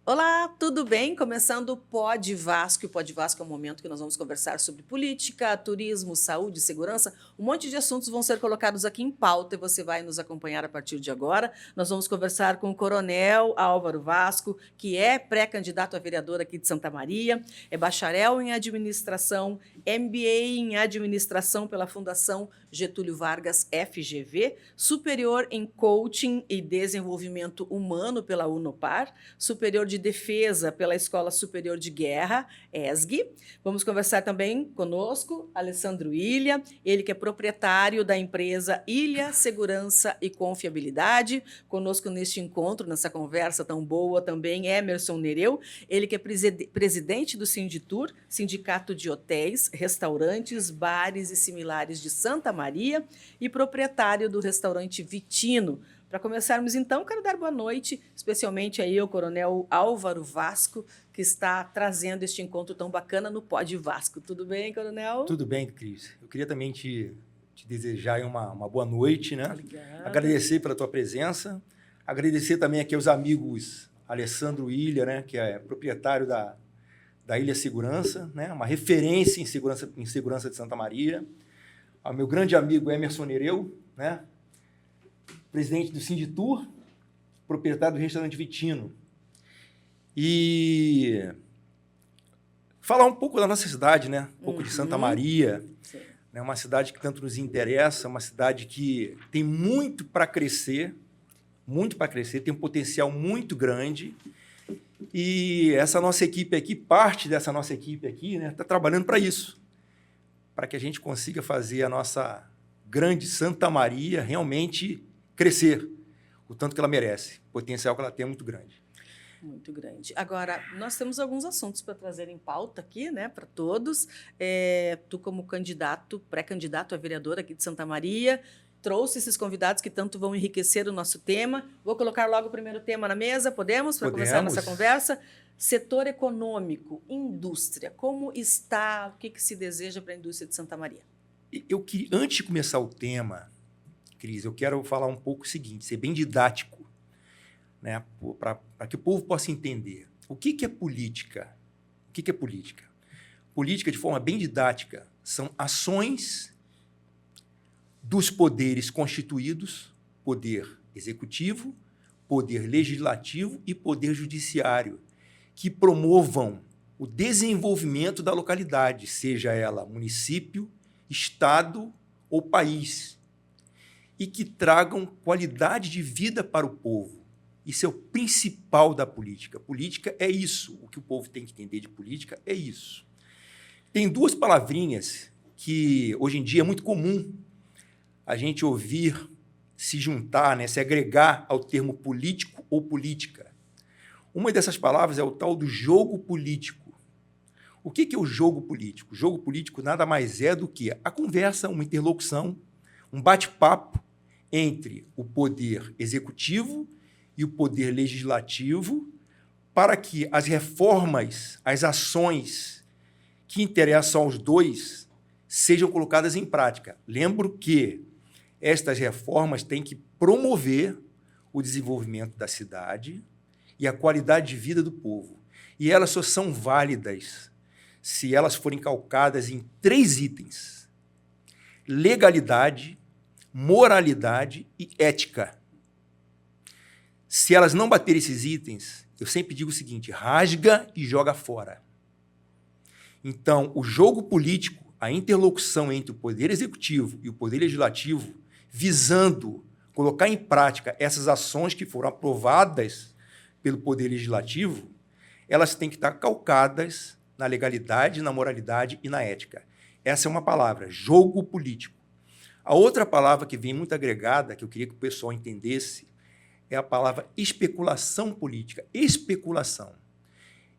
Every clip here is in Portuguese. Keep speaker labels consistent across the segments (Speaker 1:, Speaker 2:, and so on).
Speaker 1: Olá, tudo bem? Começando o Pod Vasco. O Pod Vasco é um momento que nós vamos conversar sobre política, turismo, saúde, segurança. Um monte de assuntos vão ser colocados aqui em pauta e você vai nos acompanhar a partir de agora. Nós vamos conversar com o Coronel Álvaro Vasco, que é pré-candidato a vereador aqui de Santa Maria, é bacharel em administração, MBA em administração pela Fundação Getúlio Vargas FGV, superior em coaching e desenvolvimento humano pela Unopar, superior de defesa pela Escola Superior de Guerra, ESG. Vamos conversar também conosco, Alessandro Ilha, ele que é proprietário da empresa Ilha Segurança e Confiabilidade. Conosco neste encontro, nessa conversa tão boa, também Emerson Nereu, ele que é presidente do Sinditur, Sindicato de Hotéis, Restaurantes, Bares e Similares de Santa Maria, e proprietário do restaurante Vitino. Para começarmos, então, quero dar boa noite, especialmente aí ao Coronel Álvaro Vasco, que está trazendo este encontro tão bacana no Pod Vasco. Tudo bem, Coronel?
Speaker 2: Tudo bem, Cris. Eu queria também te desejar uma boa noite, né?
Speaker 1: Obrigada.
Speaker 2: Agradecer pela tua presença, agradecer também aqui aos amigos Alessandro Ilha, né, que é proprietário da Ilha Segurança, né, uma referência em segurança de Santa Maria, ao meu grande amigo Emerson Nereu, né, presidente do Sinditur, proprietário do restaurante Vitino. E falar um pouco da nossa cidade, né? Um pouco de Santa Maria, né? Uma cidade que tanto nos interessa, uma cidade que tem muito para crescer, tem um potencial muito grande. E essa nossa equipe aqui, parte dessa nossa equipe aqui, né, está trabalhando para isso, para que a gente consiga fazer a nossa grande Santa Maria realmente crescer o tanto que ela merece. O potencial que ela tem é muito grande.
Speaker 1: Muito grande. Agora, nós temos alguns assuntos para trazer em pauta aqui, né, para todos. Tu, como candidato, pré-candidato a vereador aqui de Santa Maria, trouxe esses convidados que tanto vão enriquecer o nosso tema. Vou colocar logo o primeiro tema na mesa, podemos? Para começar a nossa conversa. Setor econômico, indústria. Como está, o que se deseja para a indústria de Santa Maria?
Speaker 2: Antes de começar o tema, Cris, eu quero falar um pouco o seguinte, ser bem didático, né, para que o povo possa entender. O que é política? O que é política? Política, de forma bem didática, são ações dos poderes constituídos, poder executivo, poder legislativo e poder judiciário, que promovam o desenvolvimento da localidade, seja ela município, estado ou país, e que tragam qualidade de vida para o povo. Isso é o principal da política. Política é isso. O que o povo tem que entender de política é isso. Tem duas palavrinhas que, hoje em dia, é muito comum a gente ouvir se juntar, né, se agregar ao termo político ou política. Uma dessas palavras é o tal do jogo político. O que é o jogo político? O jogo político nada mais é do que a conversa, uma interlocução, um bate-papo entre o poder executivo e o poder legislativo para que as reformas, as ações que interessam aos dois sejam colocadas em prática. Lembro que estas reformas têm que promover o desenvolvimento da cidade e a qualidade de vida do povo. E elas só são válidas se elas forem calcadas em 3 itens: legalidade, moralidade e ética. Se elas não baterem esses itens, eu sempre digo o seguinte: rasga e joga fora. Então, o jogo político, a interlocução entre o poder executivo e o poder legislativo, visando colocar em prática essas ações que foram aprovadas pelo poder legislativo, elas têm que estar calcadas na legalidade, na moralidade e na ética. Essa é uma palavra, jogo político. A outra palavra que vem muito agregada, que eu queria que o pessoal entendesse, é a palavra especulação política. Especulação.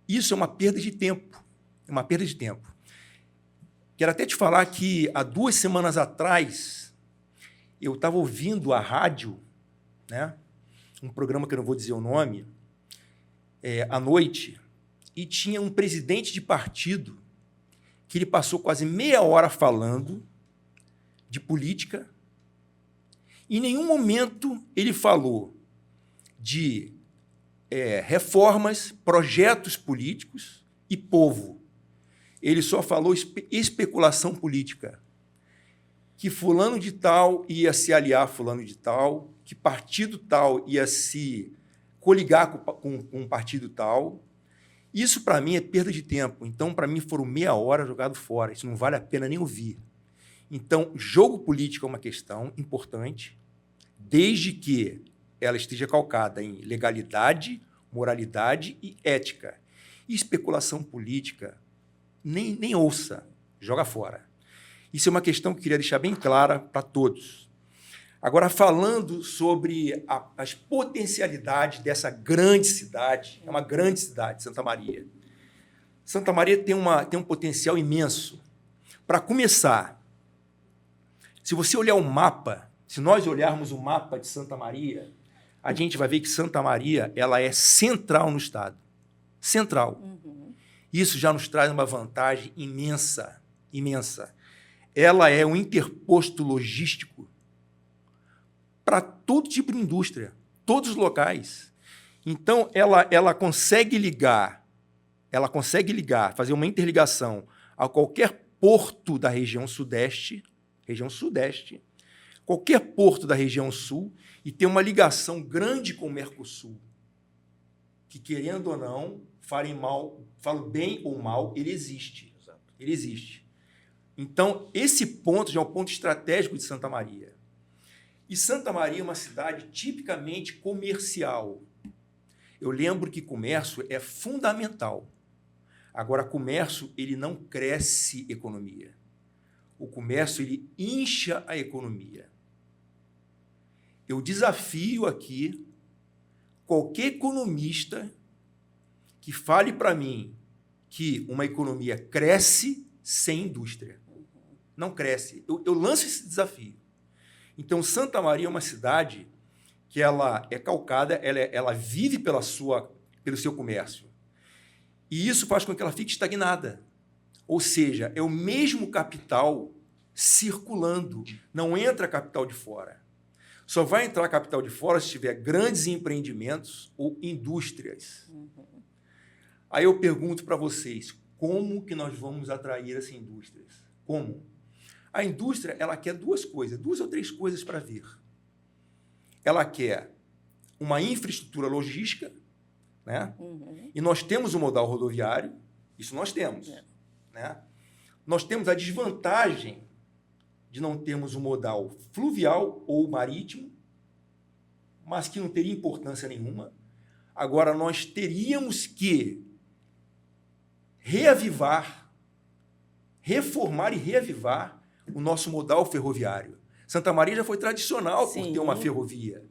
Speaker 2: Isso é uma perda de tempo. É uma perda de tempo. Quero até te falar que, há 2 semanas atrás, eu estava ouvindo a rádio, né, um programa que eu não vou dizer o nome, à noite, e tinha um presidente de partido que ele passou quase meia hora falando de política. Em nenhum momento ele falou de reformas, projetos políticos e povo. Ele só falou especulação política. Que fulano de tal ia se aliar a fulano de tal, que partido tal ia se coligar com um partido tal. Isso, para mim, é perda de tempo. Então, para mim, foram meia hora jogado fora. Isso não vale a pena nem ouvir. Então, jogo político é uma questão importante, desde que ela esteja calcada em legalidade, moralidade e ética. E especulação política, nem ouça, joga fora. Isso é uma questão que eu queria deixar bem clara para todos. Agora, falando sobre as potencialidades dessa grande cidade, é uma grande cidade, Santa Maria. Santa Maria tem um potencial imenso. Para começar, se você olhar o mapa, se nós olharmos o mapa de Santa Maria, a gente vai ver que Santa Maria ela é central no estado. Central. Isso já nos traz uma vantagem imensa, imensa. Ela é um interposto logístico para todo tipo de indústria, todos os locais. Então, ela consegue ligar, fazer uma interligação a qualquer porto da região sudeste, qualquer porto da região sul, e ter uma ligação grande com o Mercosul, que, querendo ou não, falo bem ou mal, ele existe. Ele existe. Então, esse ponto já é um ponto estratégico de Santa Maria. E Santa Maria é uma cidade tipicamente comercial. Eu lembro que comércio é fundamental. Agora, comércio ele não cresce economia. O comércio ele incha a economia. Eu desafio aqui qualquer economista que fale para mim que uma economia cresce sem indústria. Não cresce. Eu lanço esse desafio. Então, Santa Maria é uma cidade que ela é calcada, ela vive pelo seu comércio. E isso faz com que ela fique estagnada. Ou seja, é o mesmo capital circulando. Não entra capital de fora. Só vai entrar capital de fora se tiver grandes empreendimentos ou indústrias. Aí eu pergunto para vocês, como que nós vamos atrair essas indústrias? Como? A indústria ela quer duas ou três coisas para vir. Ela quer uma infraestrutura logística, né? E nós temos o modal rodoviário, isso nós temos. Né? Nós temos a desvantagem de não termos um modal fluvial ou marítimo, mas que não teria importância nenhuma. Agora, nós teríamos que reformar e reavivar o nosso modal ferroviário. Santa Maria já foi tradicional por ter uma ferrovia.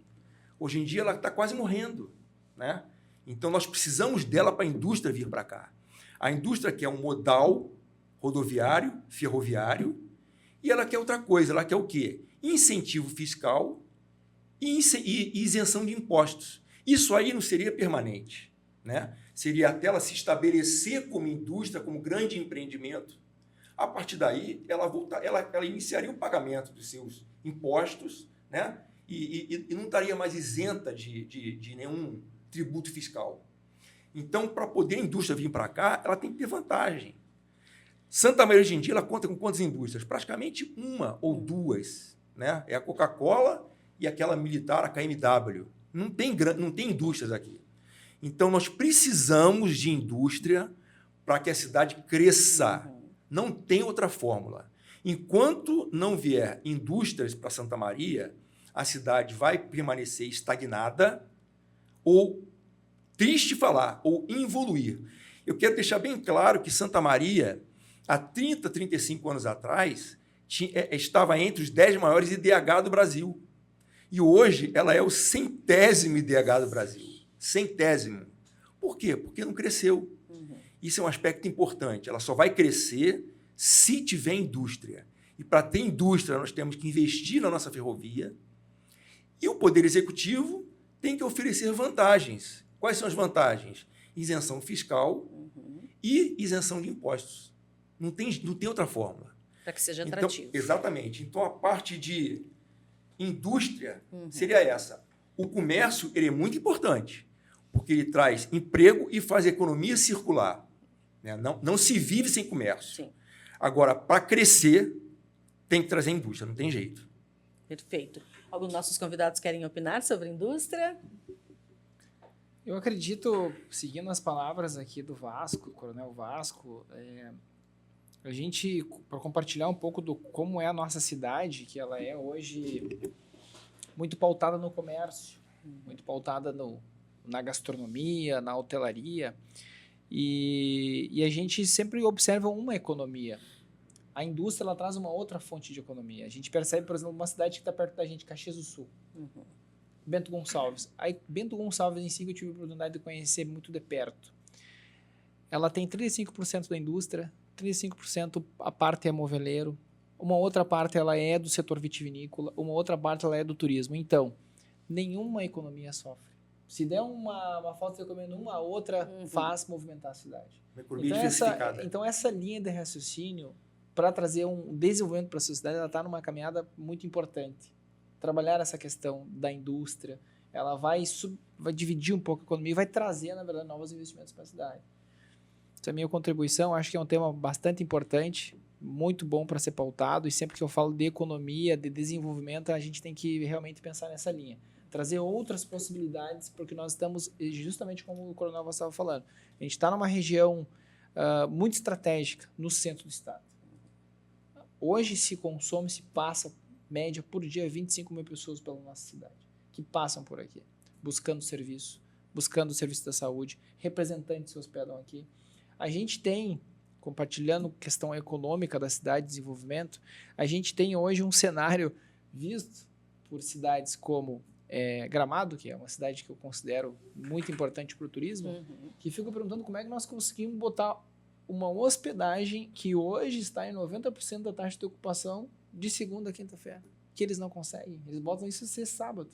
Speaker 2: Hoje em dia, ela está quase morrendo. Né? Então, nós precisamos dela para a indústria vir para cá. A indústria quer um modal rodoviário, ferroviário, e ela quer outra coisa. Ela quer o quê? Incentivo fiscal e isenção de impostos. Isso aí não seria permanente. Né? Seria até ela se estabelecer como indústria, como grande empreendimento. A partir daí, ela iniciaria o pagamento dos seus impostos, né? E não estaria mais isenta de nenhum tributo fiscal. Então, para poder a indústria vir para cá, ela tem que ter vantagem. Santa Maria, hoje em dia, ela conta com quantas indústrias? Praticamente uma ou duas. Né? É a Coca-Cola e aquela militar, a KMW. Não tem indústrias aqui. Então, nós precisamos de indústria para que a cidade cresça. Não tem outra fórmula. Enquanto não vier indústrias para Santa Maria, a cidade vai permanecer estagnada ou, triste falar, ou involuir. Eu quero deixar bem claro que Santa Maria, há 30, 35 anos atrás, estava entre os 10 maiores IDH do Brasil. E hoje ela é o 100º IDH do Brasil. 100º. Por quê? Porque não cresceu. Isso é um aspecto importante. Ela só vai crescer se tiver indústria. E para ter indústria, nós temos que investir na nossa ferrovia. E o Poder Executivo tem que oferecer vantagens. Quais são as vantagens? Isenção fiscal e isenção de impostos. Não tem outra fórmula.
Speaker 1: Para que seja atrativo.
Speaker 2: Então, exatamente. Então, a parte de indústria seria essa. O comércio ele é muito importante. porque ele traz emprego e faz a economia circular. Né? Não se vive sem comércio.
Speaker 1: Sim.
Speaker 2: Agora, para crescer, tem que trazer indústria, não tem jeito.
Speaker 1: Perfeito. Alguns dos nossos convidados querem opinar sobre a indústria?
Speaker 3: Eu acredito, seguindo as palavras aqui do Vasco, Coronel Vasco, a gente, para compartilhar um pouco do como é a nossa cidade, que ela é hoje muito pautada no comércio, muito pautada na gastronomia, na hotelaria, e a gente sempre observa uma economia. A indústria ela traz uma outra fonte de economia. A gente percebe, por exemplo, uma cidade que está perto da gente, Caxias do Sul. Bento Gonçalves. Aí, Bento Gonçalves em si, eu tive a oportunidade de conhecer muito de perto. Ela tem 35% da indústria, 35% a parte é moveleiro, uma outra parte ela é do setor vitivinícola, uma outra parte ela é do turismo. Então, nenhuma economia sofre. Se der uma falta de economia numa, outra faz movimentar a cidade.
Speaker 2: Uma economia diversificada.
Speaker 3: Então, essa linha de raciocínio, para trazer um desenvolvimento para a sociedade, ela está numa caminhada muito importante. Trabalhar essa questão da indústria, ela vai dividir um pouco a economia e vai trazer, na verdade, novos investimentos para a cidade. Essa é a minha contribuição. Acho que é um tema bastante importante, muito bom para ser pautado, e sempre que eu falo de economia, de desenvolvimento, a gente tem que realmente pensar nessa linha. Trazer outras possibilidades, porque nós estamos, justamente como o Coronel Vasco estava falando, a gente está numa região muito estratégica no centro do estado. Hoje se consome, se passa, média por dia, 25 mil pessoas pela nossa cidade, que passam por aqui, buscando serviço da saúde, representantes se hospedam aqui. A gente tem, compartilhando questão econômica da cidade, desenvolvimento, a gente tem hoje um cenário visto por cidades como Gramado, que é uma cidade que eu considero muito importante para o turismo, que fico perguntando como é que nós conseguimos botar uma hospedagem que hoje está em 90% da taxa de ocupação de segunda a quinta-feira, que eles não conseguem. Eles botam isso ser sábado.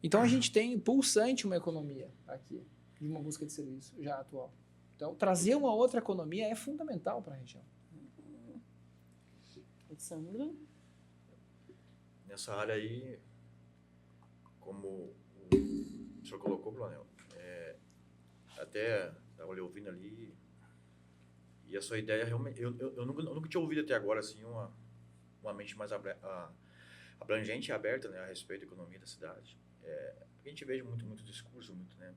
Speaker 3: Então, a gente tem pulsante uma economia aqui, de uma busca de serviço já atual. Então, trazer uma outra economia é fundamental para a região.
Speaker 1: Alessandro?
Speaker 4: Nessa área aí, como o senhor colocou, Coronel, até estava lhe ouvindo ali, e a sua ideia realmente, eu nunca tinha ouvido até agora assim uma mente mais abrangente e aberta, né, a respeito da economia da cidade. A gente vê muito discurso, né,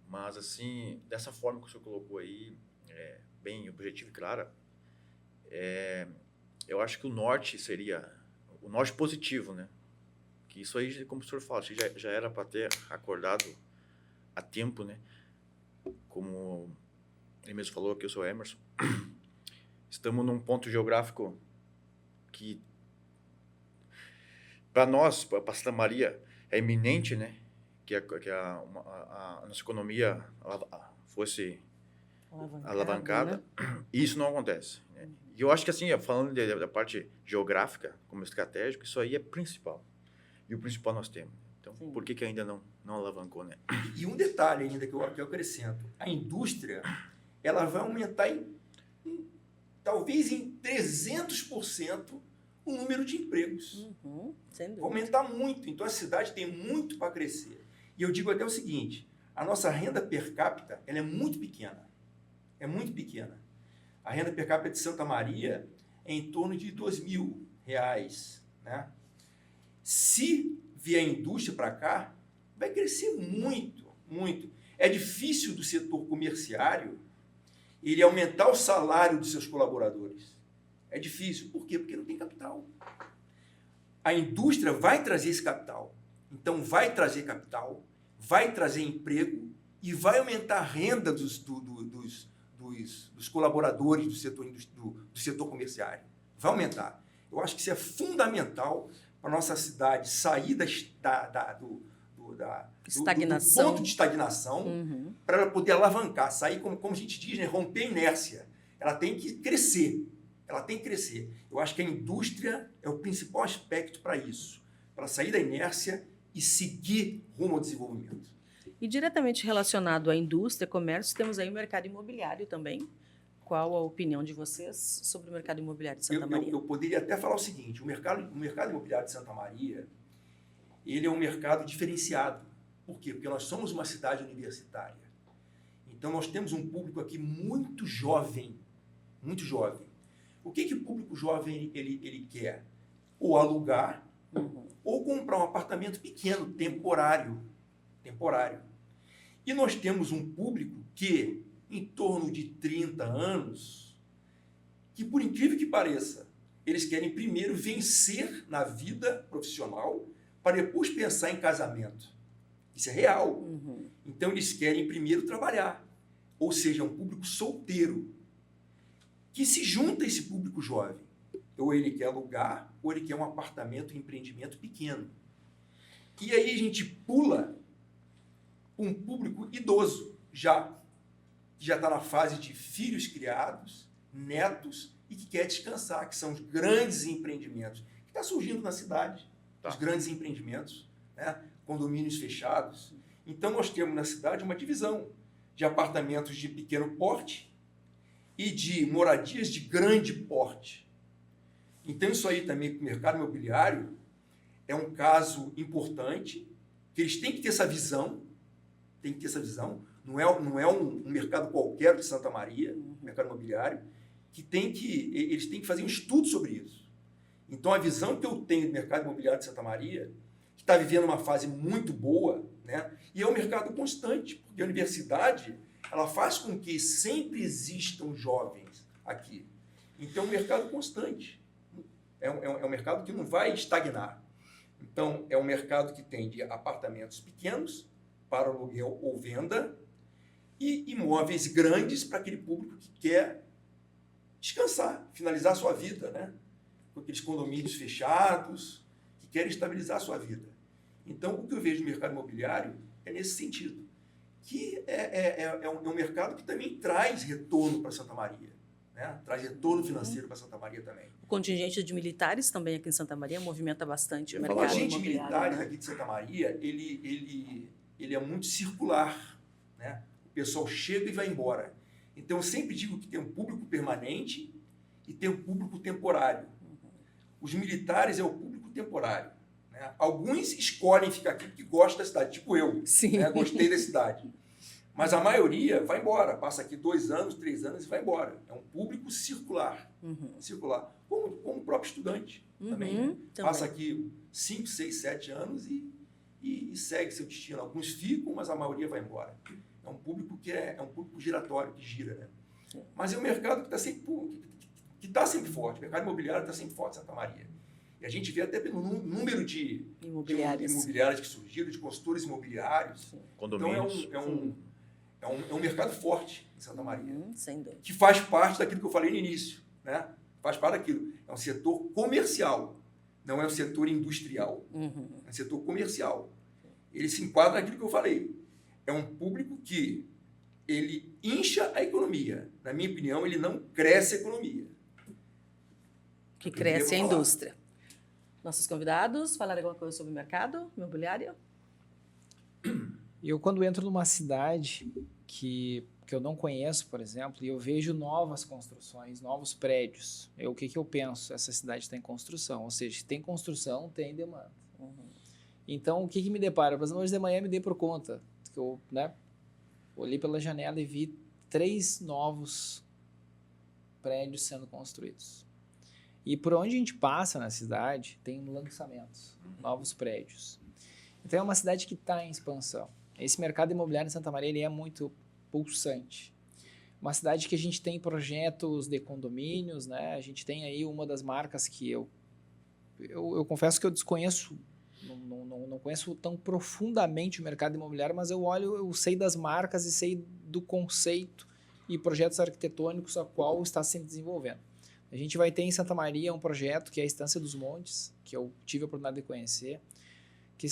Speaker 4: mas assim, dessa forma que o senhor colocou aí, bem objetivo e clara, eu acho que o norte seria o norte positivo, né, que isso aí, como o senhor fala, já era para ter acordado a tempo, né, como ele mesmo falou, que eu sou Emerson, estamos num ponto geográfico que, para nós, para Santa Maria, é iminente, né, que a nossa economia fosse alavancada, né? E isso não acontece. Né? E eu acho que, assim, falando da parte geográfica, como estratégico, isso aí é principal. E o principal nós temos. Então, sim, por que ainda não alavancou, né?
Speaker 2: E um detalhe ainda que eu acrescento. A indústria, ela vai aumentar talvez em 300% o número de empregos.
Speaker 1: Sem dúvida.
Speaker 2: Vai aumentar muito. Então, a cidade tem muito para crescer. E eu digo até o seguinte, a nossa renda per capita, ela é muito pequena. É muito pequena. A renda per capita de Santa Maria é em torno de R$2.000, né? Se vier a indústria para cá, vai crescer muito, muito. É difícil do setor comerciário ele aumentar o salário dos seus colaboradores. É difícil. Por quê? Porque não tem capital. A indústria vai trazer esse capital. Então, vai trazer capital, vai trazer emprego e vai aumentar a renda dos colaboradores do setor comerciário. Vai aumentar. Eu acho que isso é fundamental para a nossa cidade sair do ponto de estagnação, para ela poder alavancar, sair, como a gente diz, né, romper a inércia. Ela tem que crescer. Ela tem que crescer. Eu acho que a indústria é o principal aspecto para isso, para sair da inércia e seguir rumo ao desenvolvimento.
Speaker 1: E diretamente relacionado à indústria, comércio, temos aí o mercado imobiliário também. Qual a opinião de vocês sobre o mercado imobiliário de Santa Maria?
Speaker 2: Eu poderia até falar o seguinte, o mercado imobiliário de Santa Maria, ele é um mercado diferenciado. Por quê? Porque nós somos uma cidade universitária. Então, nós temos um público aqui muito jovem. Muito jovem. O que o público jovem ele quer? Ou alugar, ou comprar um apartamento pequeno, temporário. E nós temos um público que, em torno de 30 anos, que, por incrível que pareça, eles querem primeiro vencer na vida profissional para depois pensar em casamento. Isso é real. Então, eles querem primeiro trabalhar. Ou seja, um público solteiro, que se junta a esse público jovem. Ou ele quer alugar, ou ele quer um apartamento, um empreendimento pequeno. E aí a gente pula um público idoso, que já está na fase de filhos criados, netos, e que quer descansar, que são os grandes empreendimentos. Que está surgindo na cidade, os grandes empreendimentos, né? Condomínios fechados. Então, nós temos na cidade uma divisão de apartamentos de pequeno porte e de moradias de grande porte. Então, isso aí também, para o mercado imobiliário, é um caso importante, que eles têm que ter essa visão, não é um mercado qualquer de Santa Maria, mercado imobiliário, eles têm que fazer um estudo sobre isso. Então, a visão que eu tenho do mercado imobiliário de Santa Maria, que está vivendo uma fase muito boa, né? E é um mercado constante, porque a universidade ela faz com que sempre existam jovens aqui. Então, é um mercado constante. É um mercado que não vai estagnar. Então, é um mercado que tem de apartamentos pequenos para aluguel ou venda e imóveis grandes para aquele público que quer descansar, finalizar a sua vida, né? Com aqueles condomínios fechados, que querem estabilizar a sua vida. Então, o que eu vejo no mercado imobiliário é nesse sentido, que é um mercado que também traz retorno para Santa Maria, né? Traz retorno financeiro para Santa Maria também.
Speaker 1: O contingente de militares também aqui em Santa Maria movimenta bastante o
Speaker 2: O
Speaker 1: mercado
Speaker 2: contingente
Speaker 1: imobiliário.
Speaker 2: militares aqui de Santa Maria, ele é muito circular, né? O pessoal chega e vai embora. Então, eu sempre digo que tem um público permanente e tem um público temporário. Os militares é o público temporário, né? Alguns escolhem ficar aqui porque gostam da cidade, tipo eu.
Speaker 1: Sim.
Speaker 2: Né? Gostei da cidade. Mas a maioria vai embora, passa aqui 2 anos, 3 anos e vai embora. É um público circular. Circular. Como o próprio estudante também, né? Passa aqui 5, 6, 7 anos e segue seu destino. Alguns ficam, mas a maioria vai embora. É um público que é um público giratório, que gira, né?
Speaker 1: Sim.
Speaker 2: Mas é um mercado que está sempre forte. O mercado imobiliário está sempre forte em Santa Maria. E a gente vê até pelo número de imobiliárias que surgiram, de consultores imobiliários.
Speaker 4: Condomínios.
Speaker 2: Então, é um mercado forte em Santa Maria.
Speaker 1: Sem dúvida.
Speaker 2: Que faz parte daquilo que eu falei no início, né? Faz parte daquilo. É um setor comercial, não é um setor industrial. É um setor comercial. Ele se enquadra naquilo que eu falei. É um público que ele incha a economia. Na minha opinião, ele não cresce a economia.
Speaker 1: Que cresce a indústria. Nossos convidados falaram alguma coisa sobre o mercado imobiliário?
Speaker 3: Eu, quando entro numa cidade que eu não conheço, por exemplo, e eu vejo novas construções, novos prédios, o que eu penso? Essa cidade está em construção. Ou seja, tem construção, tem demanda. Então, o que me depara? Por exemplo, hoje de manhã me dei por conta que eu, né, olhei pela janela e vi 3 novos prédios sendo construídos. E por onde a gente passa na cidade, tem lançamentos, novos prédios. Então, é uma cidade que está em expansão. Esse mercado imobiliário em Santa Maria ele é muito pulsante. Uma cidade que a gente tem projetos de condomínios, né? A gente tem aí uma das marcas que eu confesso que eu desconheço, não conheço tão profundamente o mercado imobiliário, mas eu sei das marcas e sei do conceito e projetos arquitetônicos a qual está se desenvolvendo. A gente vai ter em Santa Maria um projeto que é a Estância dos Montes, que eu tive a oportunidade de conhecer, que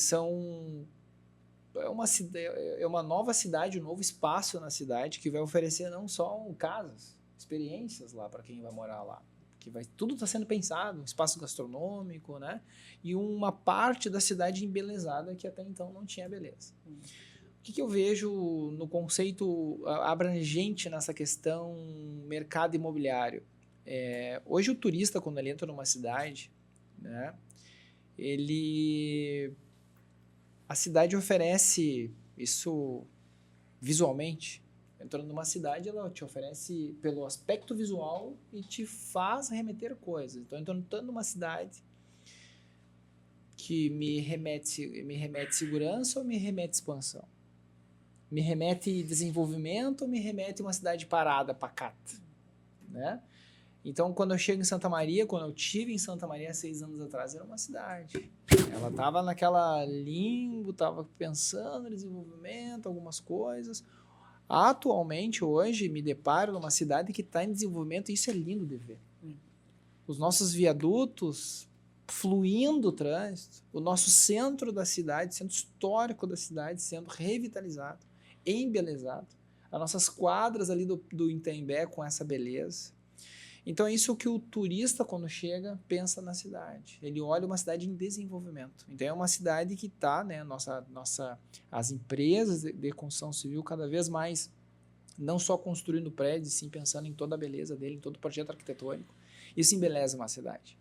Speaker 3: é uma nova cidade, um novo espaço na cidade que vai oferecer não só casas, experiências lá para quem vai morar lá, que tudo está sendo pensado, um espaço gastronômico, né? E uma parte da cidade embelezada que até então não tinha beleza. O que eu vejo no conceito abrangente nessa questão mercado imobiliário? Hoje o turista, quando ele entra numa cidade, né, ele a cidade oferece isso visualmente. Entrando numa cidade, ela te oferece pelo aspecto visual e te faz remeter coisas. Então, entrando numa cidade que me remete segurança ou me remete expansão? Me remete desenvolvimento ou me remete uma cidade parada, pacata? Né? Então, quando eu chego em Santa Maria, quando eu estive em Santa Maria 6 anos atrás, era uma cidade. Ela estava naquela limbo, estava pensando em desenvolvimento, algumas coisas. Atualmente, hoje, me deparo numa cidade que está em desenvolvimento e isso é lindo de ver. Os nossos viadutos fluindo o trânsito, o nosso centro da cidade, centro histórico da cidade sendo revitalizado, embelezado, as nossas quadras ali do Itaimbé com essa beleza. Então é isso que o turista, quando chega, pensa na cidade. Ele olha uma cidade em desenvolvimento. Então é uma cidade que está, né, as empresas de construção civil cada vez mais, não só construindo prédios, sim pensando em toda a beleza dele, em todo o projeto arquitetônico. Isso embeleza uma cidade.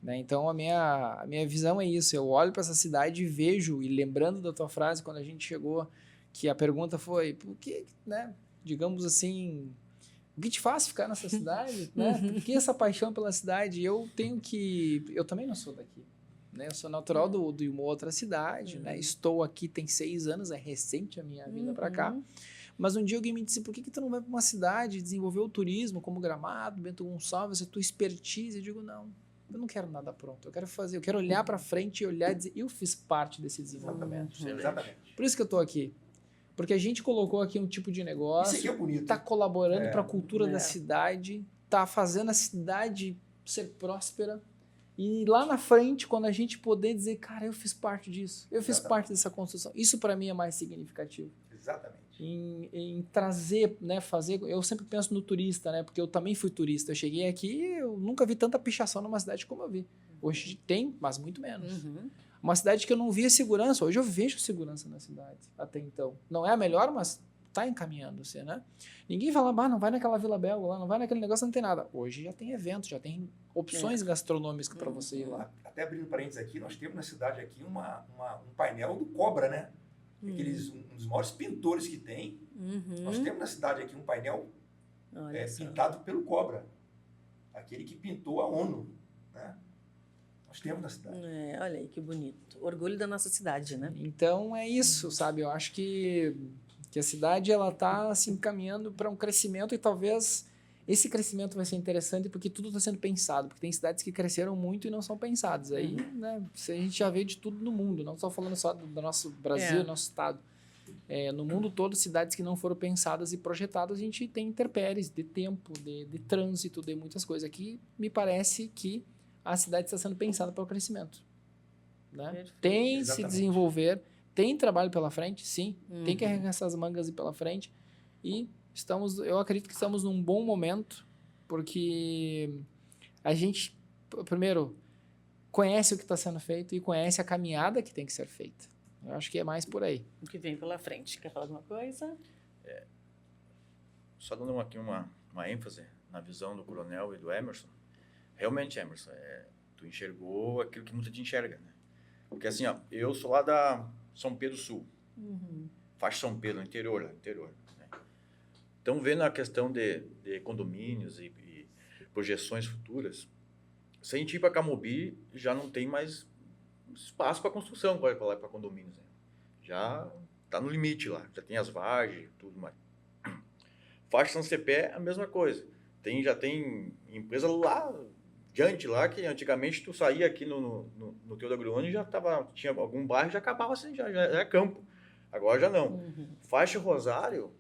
Speaker 3: Né? Então a minha visão é isso. Eu olho para essa cidade e vejo, e lembrando da tua frase quando a gente chegou, que a pergunta foi, por que, né, digamos assim, o que te faz ficar nessa cidade? Né? Por que essa paixão pela cidade? Eu também não sou daqui. Né? Eu sou natural de uma outra cidade. Né? Estou aqui tem 6 anos, é recente a minha vinda para cá. Mas um dia alguém me disse, por que tu não vai para uma cidade desenvolver o turismo, como Gramado, Bento Gonçalves, a tua expertise? Eu digo, não, eu não quero nada pronto. Eu quero olhar para frente e olhar e dizer, eu fiz parte desse desenvolvimento.
Speaker 2: Exatamente.
Speaker 3: Por isso que eu estou aqui. Porque a gente colocou aqui um tipo de negócio,
Speaker 2: Isso aqui é bonito.
Speaker 3: está colaborando para a cultura da cidade, está fazendo a cidade ser próspera. E lá na frente, quando a gente poder dizer, cara, eu fiz parte disso, eu fiz parte dessa construção. Isso para mim é mais significativo.
Speaker 2: Exatamente.
Speaker 3: Em trazer, né, fazer... Eu sempre penso no turista, né, porque eu também fui turista. Eu cheguei aqui, eu nunca vi tanta pichação numa cidade como eu vi. Hoje tem, mas muito menos. Uma cidade que eu não via segurança, hoje eu vejo segurança na cidade, até então. Não é a melhor, mas está encaminhando-se, né? Ninguém fala, não vai naquela Vila Belga lá, não vai naquele negócio, não tem nada. Hoje já tem eventos, já tem opções gastronômicas para você ir lá.
Speaker 2: Até abrindo parênteses aqui, nós temos na cidade aqui um painel do Cobra, né? Um dos maiores pintores que tem. Nós temos na cidade aqui um painel pintado pelo Cobra. Aquele que pintou a ONU, né? Nós temos na cidade.
Speaker 1: Olha aí que bonito. Orgulho da nossa cidade, né?
Speaker 3: Então é isso, sabe? Eu acho que a cidade ela está se encaminhando para um crescimento e talvez esse crescimento vai ser interessante porque tudo está sendo pensado. Porque tem cidades que cresceram muito e não são pensadas. Aí, né, a gente já vê de tudo no mundo, não só falando só do nosso Brasil, do nosso estado. No mundo todo, cidades que não foram pensadas e projetadas, a gente tem intempéries de tempo, de trânsito, de muitas coisas. Aqui me parece que a cidade está sendo pensada para o crescimento. Né? Tem se desenvolver, tem trabalho pela frente, sim. Tem que arregaçar as mangas e ir pela frente. E eu acredito que estamos num bom momento, porque a gente, primeiro, conhece o que está sendo feito e conhece a caminhada que tem que ser feita. Eu acho que é mais por aí.
Speaker 1: O que vem pela frente. Quer falar alguma coisa?
Speaker 4: Só dando aqui uma ênfase na visão do Coronel e do Emerson. Realmente, Emerson, tu enxergou aquilo que muita gente enxerga, né? Porque assim, ó, eu sou lá da São Pedro Sul, faixa São Pedro, interior, né? Então, vendo a questão de condomínios e projeções futuras, se a gente ir para Camobi, já não tem mais espaço para construção para condomínios, né? Já está no limite lá, já tem as vargens, tudo mais. Faixa São Cepé, a mesma coisa. Já tem empresa lá diante lá, que antigamente tu saía aqui no teu da Agrione, tinha algum bairro, já acabava assim, já era campo. Agora já não. Faixa Rosário,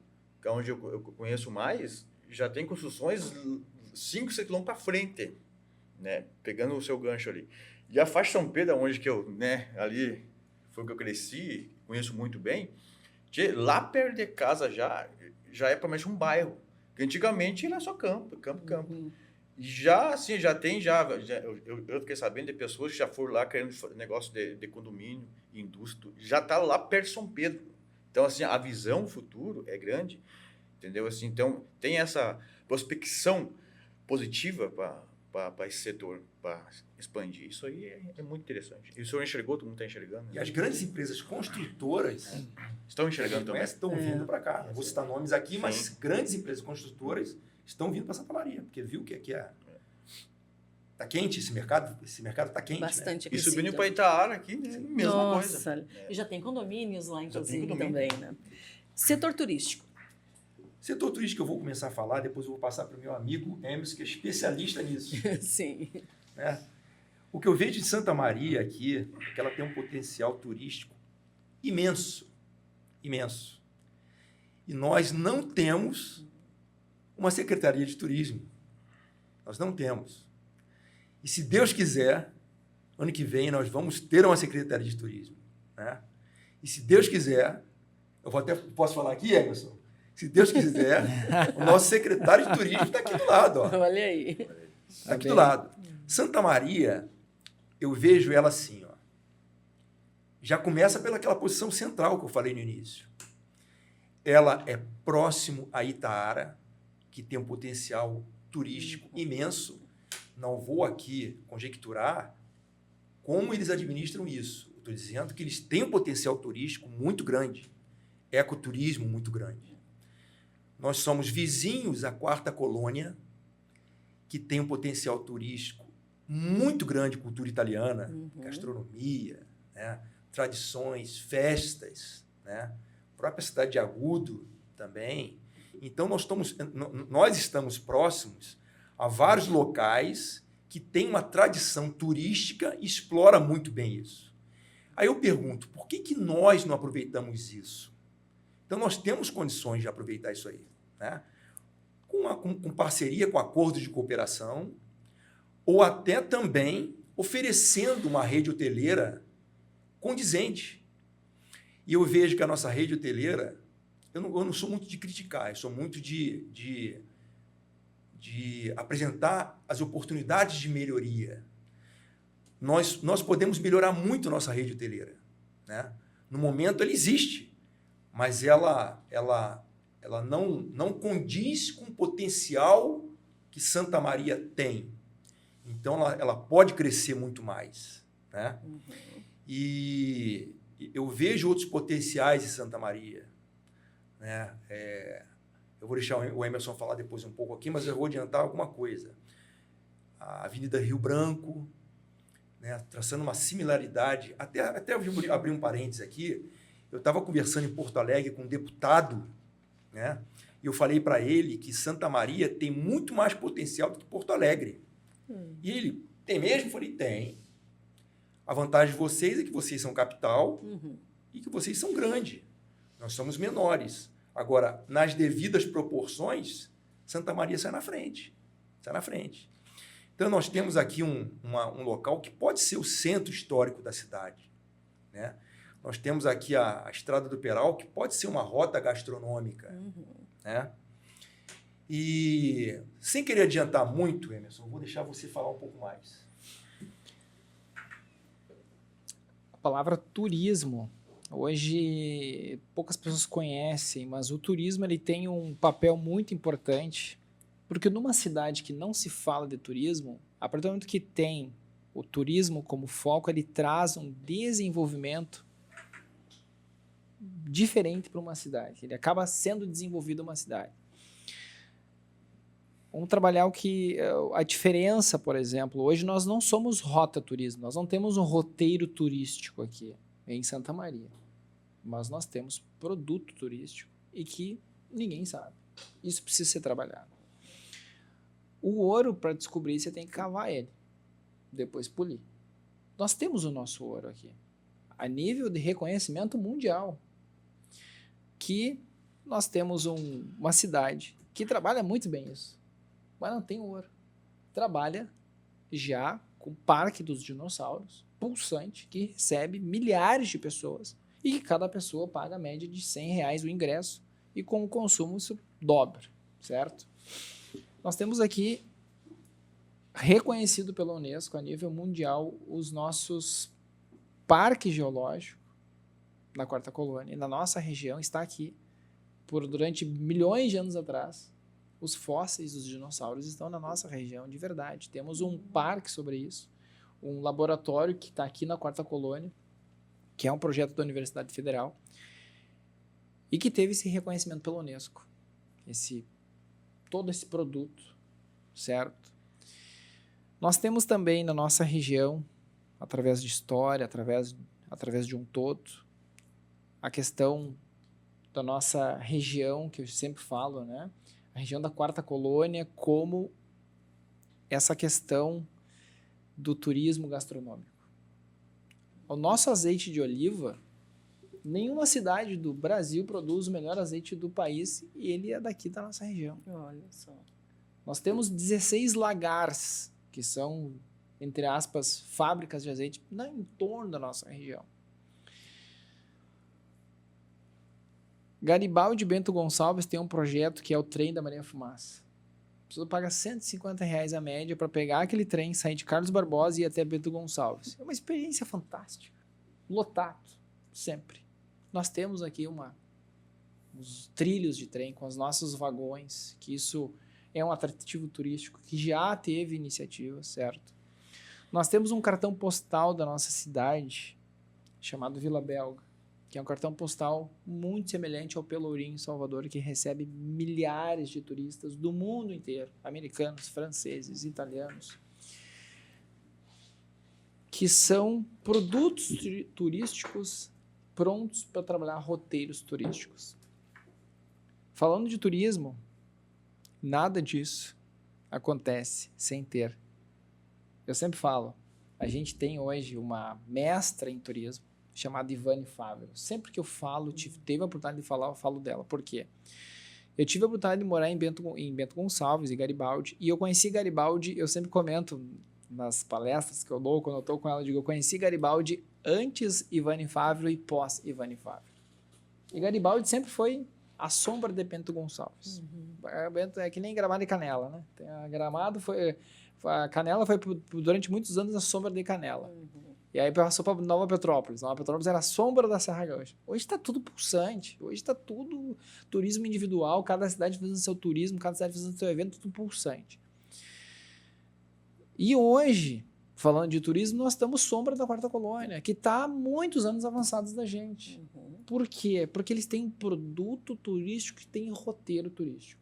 Speaker 4: que é onde eu conheço mais, já tem construções 5, 6 quilômetros para frente, né? Pegando o seu gancho ali. E a faixa São Pedro, onde que eu, né, ali foi que eu cresci, conheço muito bem, lá perto de casa já é praticamente um bairro. Que antigamente era só campo. Já, assim, eu fiquei sabendo de pessoas que já foram lá querendo negócio de condomínio, indústria, já está lá perto de São Pedro. Então, assim, a visão, o futuro é grande, entendeu? Assim, então, tem essa prospecção positiva para para esse setor, para expandir. Isso aí é muito interessante. E o senhor enxergou, todo mundo está enxergando?
Speaker 2: E as grandes empresas construtoras
Speaker 4: Estão enxergando também?
Speaker 2: estão vindo para cá. Não vou citar nomes aqui,
Speaker 4: Sim.
Speaker 2: mas grandes empresas construtoras estão vindo para Santa Maria, porque viu que aqui tá quente esse mercado está quente.
Speaker 1: Bastante
Speaker 4: E
Speaker 1: aquecido.
Speaker 4: subindo para Itaara aqui, né? Mesma coisa.
Speaker 1: Nossa, e já tem condomínios lá,
Speaker 4: Já tem
Speaker 1: inclusive,
Speaker 4: condomínio.
Speaker 1: também, né? Setor turístico.
Speaker 2: Setor turístico eu vou começar a falar, depois eu vou passar para o meu amigo Emerson, que é especialista nisso.
Speaker 1: Sim.
Speaker 2: Né? O que eu vejo de Santa Maria aqui é que ela tem um potencial turístico imenso, imenso. E nós não temos uma secretaria de turismo. Nós não temos. E se Deus quiser, ano que vem nós vamos ter uma secretaria de turismo. Né? E se Deus quiser, posso falar aqui, Emerson? Se Deus quiser, o nosso secretário de turismo está aqui do lado. Ó.
Speaker 1: Olha aí.
Speaker 2: Está aqui do lado. Santa Maria, eu vejo ela assim, ó. Já começa pelaquela posição central que eu falei no início. Ela é próximo a Itaara, que tem um potencial turístico imenso. Não vou aqui conjecturar como eles administram isso. Estou dizendo que eles têm um potencial turístico muito grande, ecoturismo muito grande. Nós somos vizinhos à Quarta Colônia, que tem um potencial turístico muito grande, cultura italiana, gastronomia, né? Tradições, festas, né? A própria cidade de Agudo também. Então, nós estamos próximos a vários locais que têm uma tradição turística e exploram muito bem isso. Aí eu pergunto, por que nós não aproveitamos isso? Então, nós temos condições de aproveitar isso aí, né? Com parceria, com acordos de cooperação, ou até também oferecendo uma rede hoteleira condizente. E eu vejo que a nossa rede hoteleira, eu não sou muito de criticar, eu sou muito de apresentar as oportunidades de melhoria. Nós podemos melhorar muito a nossa rede hoteleira, né? No momento ela existe, mas ela não condiz com o potencial que Santa Maria tem. Então, ela pode crescer muito mais, né? E eu vejo outros potenciais em Santa Maria, né? Eu vou deixar o Emerson falar depois um pouco aqui, mas eu vou adiantar alguma coisa. A Avenida Rio Branco, né? Traçando uma similaridade, até eu abrir um parênteses aqui, eu estava conversando em Porto Alegre com um deputado, né? E eu falei para ele que Santa Maria tem muito mais potencial do que Porto Alegre. E ele, tem mesmo? Eu falei, tem. A vantagem de vocês é que vocês são capital e que vocês são grande. Nós somos menores. Agora, nas devidas proporções, Santa Maria sai na frente. Sai na frente. Então, nós temos aqui um local que pode ser o centro histórico da cidade, né? Nós temos aqui a Estrada do Peral, que pode ser uma rota gastronômica, né? E, sem querer adiantar muito, Emerson, eu vou deixar você falar um pouco mais.
Speaker 3: A palavra turismo, hoje poucas pessoas conhecem, mas o turismo ele tem um papel muito importante, porque numa cidade que não se fala de turismo, a partir do momento que tem o turismo como foco, ele traz um desenvolvimento diferente para uma cidade. Ele acaba sendo desenvolvido uma cidade. Vamos trabalhar a diferença, por exemplo. Hoje nós não somos rota turismo, nós não temos um roteiro turístico aqui em Santa Maria, mas nós temos produto turístico e que ninguém sabe. Isso precisa ser trabalhado. O ouro, para descobrir, você tem que cavar ele, depois polir. Nós temos o nosso ouro aqui, a nível de reconhecimento mundial, que nós temos uma cidade que trabalha muito bem isso, mas não tem ouro. Trabalha já com o Parque dos Dinossauros, pulsante, que recebe milhares de pessoas e que cada pessoa paga a média de R$100 o ingresso e com o consumo isso dobra, certo? Nós temos aqui, reconhecido pela Unesco a nível mundial, os nossos parques geológicos na Quarta Colônia, e na nossa região está aqui, durante milhões de anos atrás, Os fósseis dos dinossauros estão na nossa região de verdade. Temos um parque sobre isso, um laboratório que está aqui na Quarta Colônia, que é um projeto da Universidade Federal, e que teve esse reconhecimento pela Unesco. Todo esse produto, certo? Nós temos também na nossa região, através de história, através de um todo, a questão da nossa região, que eu sempre falo, né? A região da Quarta Colônia, como essa questão do turismo gastronômico. O nosso azeite de oliva, nenhuma cidade do Brasil produz o melhor azeite do país e ele é daqui da nossa região.
Speaker 1: Olha só.
Speaker 3: Nós temos 16 lagares, que são, entre aspas, fábricas de azeite em torno da nossa região. Garibaldi e Bento Gonçalves tem um projeto que é o Trem da Maria Fumaça. A pessoa paga R$150 a média para pegar aquele trem, sair de Carlos Barbosa e ir até Bento Gonçalves. É uma experiência fantástica. Lotado, sempre. Nós temos aqui uns trilhos de trem com os nossos vagões, que isso é um atrativo turístico que já teve iniciativa, certo? Nós temos um cartão postal da nossa cidade, chamado Vila Belga, que é um cartão postal muito semelhante ao Pelourinho em Salvador, que recebe milhares de turistas do mundo inteiro, americanos, franceses, italianos, que são produtos turísticos prontos para trabalhar roteiros turísticos. Falando de turismo, nada disso acontece sem ter. Eu sempre falo, a gente tem hoje uma mestra em turismo, chamada Ivane Fávero. Sempre que eu falo, teve a oportunidade de falar, eu falo dela. Por quê? Eu tive a oportunidade de morar em Bento Gonçalves, em Garibaldi, e eu conheci Garibaldi, eu sempre comento nas palestras que eu dou, quando eu estou com ela, eu digo, eu conheci Garibaldi antes Ivane Fávero e pós Ivane Fávero. E Garibaldi sempre foi a sombra de Bento Gonçalves. Bento é que nem Gramado e Canela, né? A Canela foi durante muitos anos a sombra de Canela. E aí passou para Nova Petrópolis. Nova Petrópolis era a sombra da Serra Gaúcha. Hoje está tudo pulsante. Hoje está tudo turismo individual. Cada cidade fazendo seu turismo, cada cidade fazendo seu evento, tudo pulsante. E hoje, falando de turismo, nós estamos sombra da Quarta Colônia, que está há muitos anos avançados da gente. Por quê? Porque eles têm um produto turístico que tem roteiro turístico.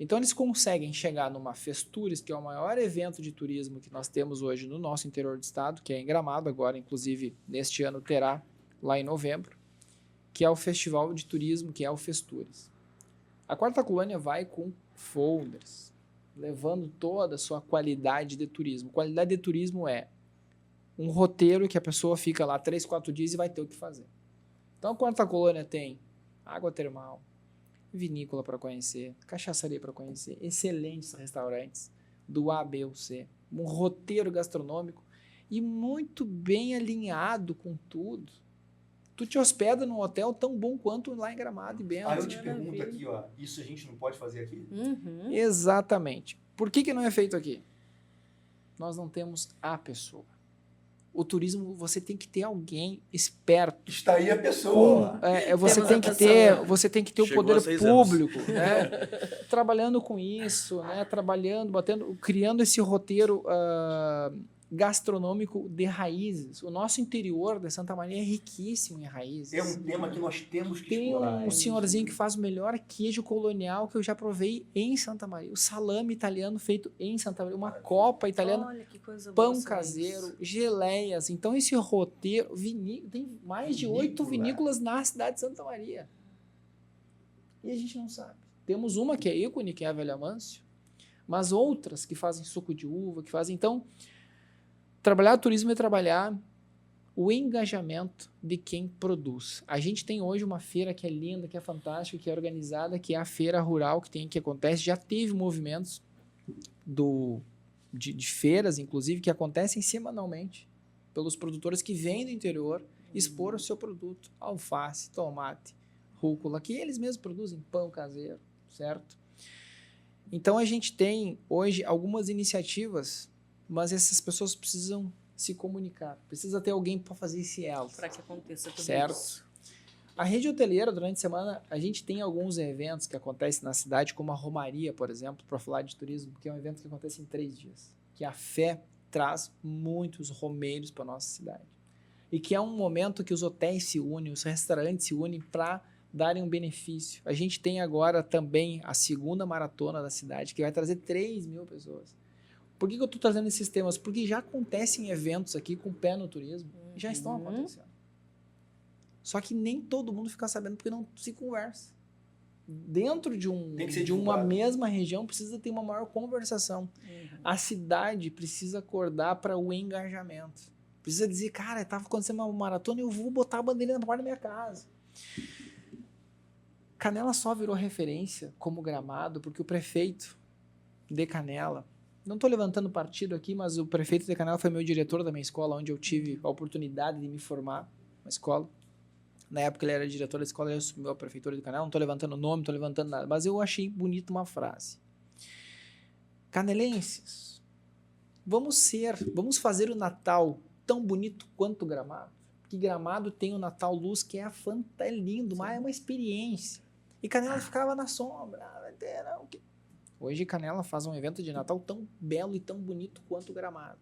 Speaker 3: Então, eles conseguem chegar numa Festures, que é o maior evento de turismo que nós temos hoje no nosso interior do estado, que é em Gramado agora, inclusive, neste ano terá, lá em novembro, que é o festival de turismo, que é o Festures. A Quarta Colônia vai com folders, levando toda a sua qualidade de turismo. Qualidade de turismo é um roteiro que a pessoa fica lá 3, 4 dias e vai ter o que fazer. Então, a Quarta Colônia tem água termal, vinícola para conhecer, cachaçaria para conhecer, excelentes restaurantes do A, B ou C, um roteiro gastronômico e muito bem alinhado com tudo. Tu te hospeda num hotel tão bom quanto lá em Gramado e Bento.
Speaker 2: Aí eu te pergunto aqui, ó, isso a gente não pode fazer aqui?
Speaker 3: Exatamente. Por que não é feito aqui? Nós não temos a pessoa. O turismo, você tem que ter alguém esperto.
Speaker 2: Está aí a pessoa.
Speaker 3: Você tem que ter o
Speaker 4: Chegou
Speaker 3: poder
Speaker 4: há 6
Speaker 3: público, né? Trabalhando com isso, né? Criando esse roteiro gastronômico de raízes. O nosso interior de Santa Maria é riquíssimo em raízes.
Speaker 2: É um tema que nós temos que
Speaker 3: Tem
Speaker 2: explorar.
Speaker 3: um senhorzinho que faz o melhor queijo colonial que eu já provei em Santa Maria. O salame italiano feito em Santa Maria. Uma copa italiana.
Speaker 1: Olha que coisa
Speaker 3: Pão
Speaker 1: boa,
Speaker 3: caseiro, geleias. Tem mais de 8 vinícolas na cidade de Santa Maria. E a gente não sabe. Temos uma que é ícone, que é a Velha Amâncio, mas outras que fazem suco de uva, que fazem... Então, trabalhar turismo é trabalhar o engajamento de quem produz. A gente tem hoje uma feira que é linda, que é fantástica, que é organizada, que é a Feira Rural, que acontece. Já teve movimentos de feiras, inclusive, que acontecem semanalmente pelos produtores que vêm do interior expor o seu produto. Alface, tomate, rúcula, que eles mesmos produzem, pão caseiro, certo? Então, a gente tem hoje algumas iniciativas, mas essas pessoas precisam se comunicar. Precisa ter alguém para fazer esse elo.
Speaker 1: Para que aconteça tudo
Speaker 3: certo?
Speaker 1: isso.
Speaker 3: A rede hoteleira, durante a semana, a gente tem alguns eventos que acontecem na cidade, como a Romaria, por exemplo, para falar de turismo, que é um evento que acontece em 3 dias. Que a fé traz muitos romeiros para nossa cidade. E que é um momento que os hotéis se unem, os restaurantes se unem para darem um benefício. A gente tem agora também a segunda maratona da cidade, que vai trazer 3.000 pessoas. Por que eu estou trazendo esses temas? Porque já acontecem eventos aqui com o pé no turismo. Já estão acontecendo. Só que nem todo mundo fica sabendo porque não se conversa. Dentro de uma mesma região precisa ter uma maior conversação. A cidade precisa acordar para o engajamento. Precisa dizer, cara, estava acontecendo uma maratona e eu vou botar a bandeira na porta da minha casa. Canela só virou referência como Gramado porque o prefeito de Canela, não estou levantando partido aqui, mas o prefeito de Canela foi meu diretor da minha escola, onde eu tive a oportunidade de me formar na escola. Na época ele era diretor da escola, ele assumiu a prefeitura de Canela, não estou levantando nome, não estou levantando nada, mas eu achei bonita uma frase. Canelenses, vamos fazer o Natal tão bonito quanto Gramado. Porque Gramado tem o Natal Luz, que é lindo, mas é uma experiência. E Canela ficava na sombra. Hoje Canela faz um evento de Natal tão belo e tão bonito quanto Gramado.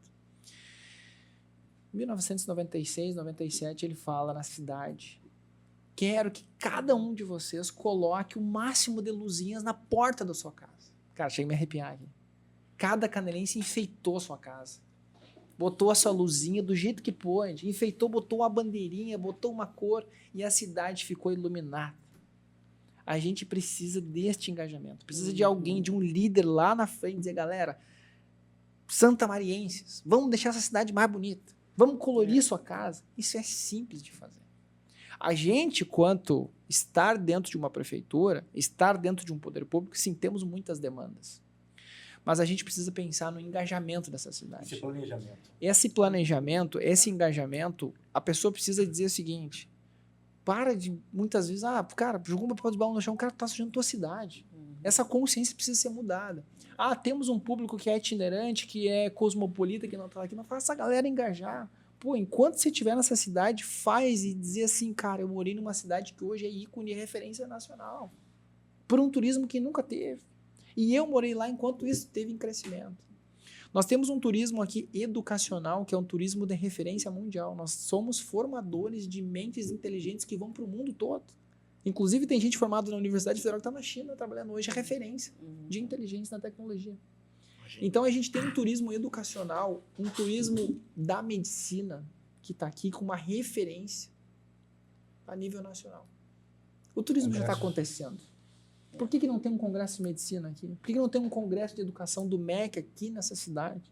Speaker 3: Em 1996, 97, ele fala na cidade: quero que cada um de vocês coloque o máximo de luzinhas na porta da sua casa. Cara, chega a me arrepiar aqui. Cada canelense enfeitou a sua casa. Botou a sua luzinha do jeito que pôde. Enfeitou, botou uma bandeirinha, botou uma cor e a cidade ficou iluminada. A gente precisa deste engajamento. Precisa de alguém, de um líder lá na frente, dizer, galera, santamarienses, vamos deixar essa cidade mais bonita. Vamos colorir sua casa. Isso é simples de fazer. A gente, quanto estar dentro de uma prefeitura, estar dentro de um poder público, sim, temos muitas demandas. Mas a gente precisa pensar no engajamento dessa cidade. Esse planejamento, esse engajamento, a pessoa precisa dizer o seguinte: para de, muitas vezes, cara, jogou um papel de balão no chão, o cara tá sujando tua cidade. Essa consciência precisa ser mudada. Temos um público que é itinerante, que é cosmopolita, que não tá aqui, mas faz essa galera engajar. Pô, enquanto você estiver nessa cidade, faz e dizer assim, cara, eu morei numa cidade que hoje é ícone e referência nacional. Por um turismo que nunca teve. E eu morei lá enquanto isso teve em crescimento. Nós temos um turismo aqui educacional, que é um turismo de referência mundial. Nós somos formadores de mentes inteligentes que vão para o mundo todo. Inclusive, tem gente formada na Universidade Federal que está na China, trabalhando hoje, é referência de inteligência na tecnologia. Então, a gente tem um turismo educacional, um turismo da medicina, que está aqui com uma referência a nível nacional. O turismo já está acontecendo. Por que não tem um congresso de medicina aqui? Por que não tem um congresso de educação do MEC aqui nessa cidade?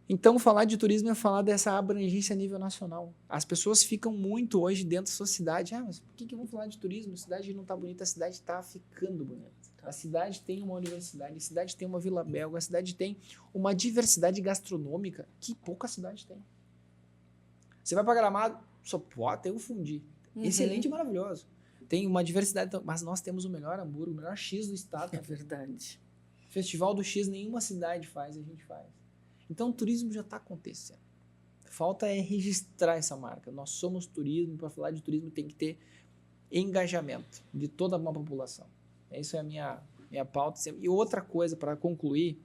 Speaker 3: Então, falar de turismo é falar dessa abrangência a nível nacional. As pessoas ficam muito hoje dentro da sua cidade. Mas por que vão falar de turismo? A cidade não está bonita, a cidade está ficando bonita. A cidade tem uma universidade, a cidade tem uma Vila Belga, a cidade tem uma diversidade gastronômica que pouca cidade tem. Você vai para Gramado, só pode ter o fundi. Excelente e maravilhoso. Tem uma diversidade, mas nós temos o melhor hambúrguer, o melhor X do estado.
Speaker 1: É verdade.
Speaker 3: Festival do X nenhuma cidade faz, a gente faz. Então o turismo já está acontecendo. Falta é registrar essa marca. Nós somos turismo, para falar de turismo tem que ter engajamento de toda uma população. Essa é a minha pauta. E outra coisa, para concluir,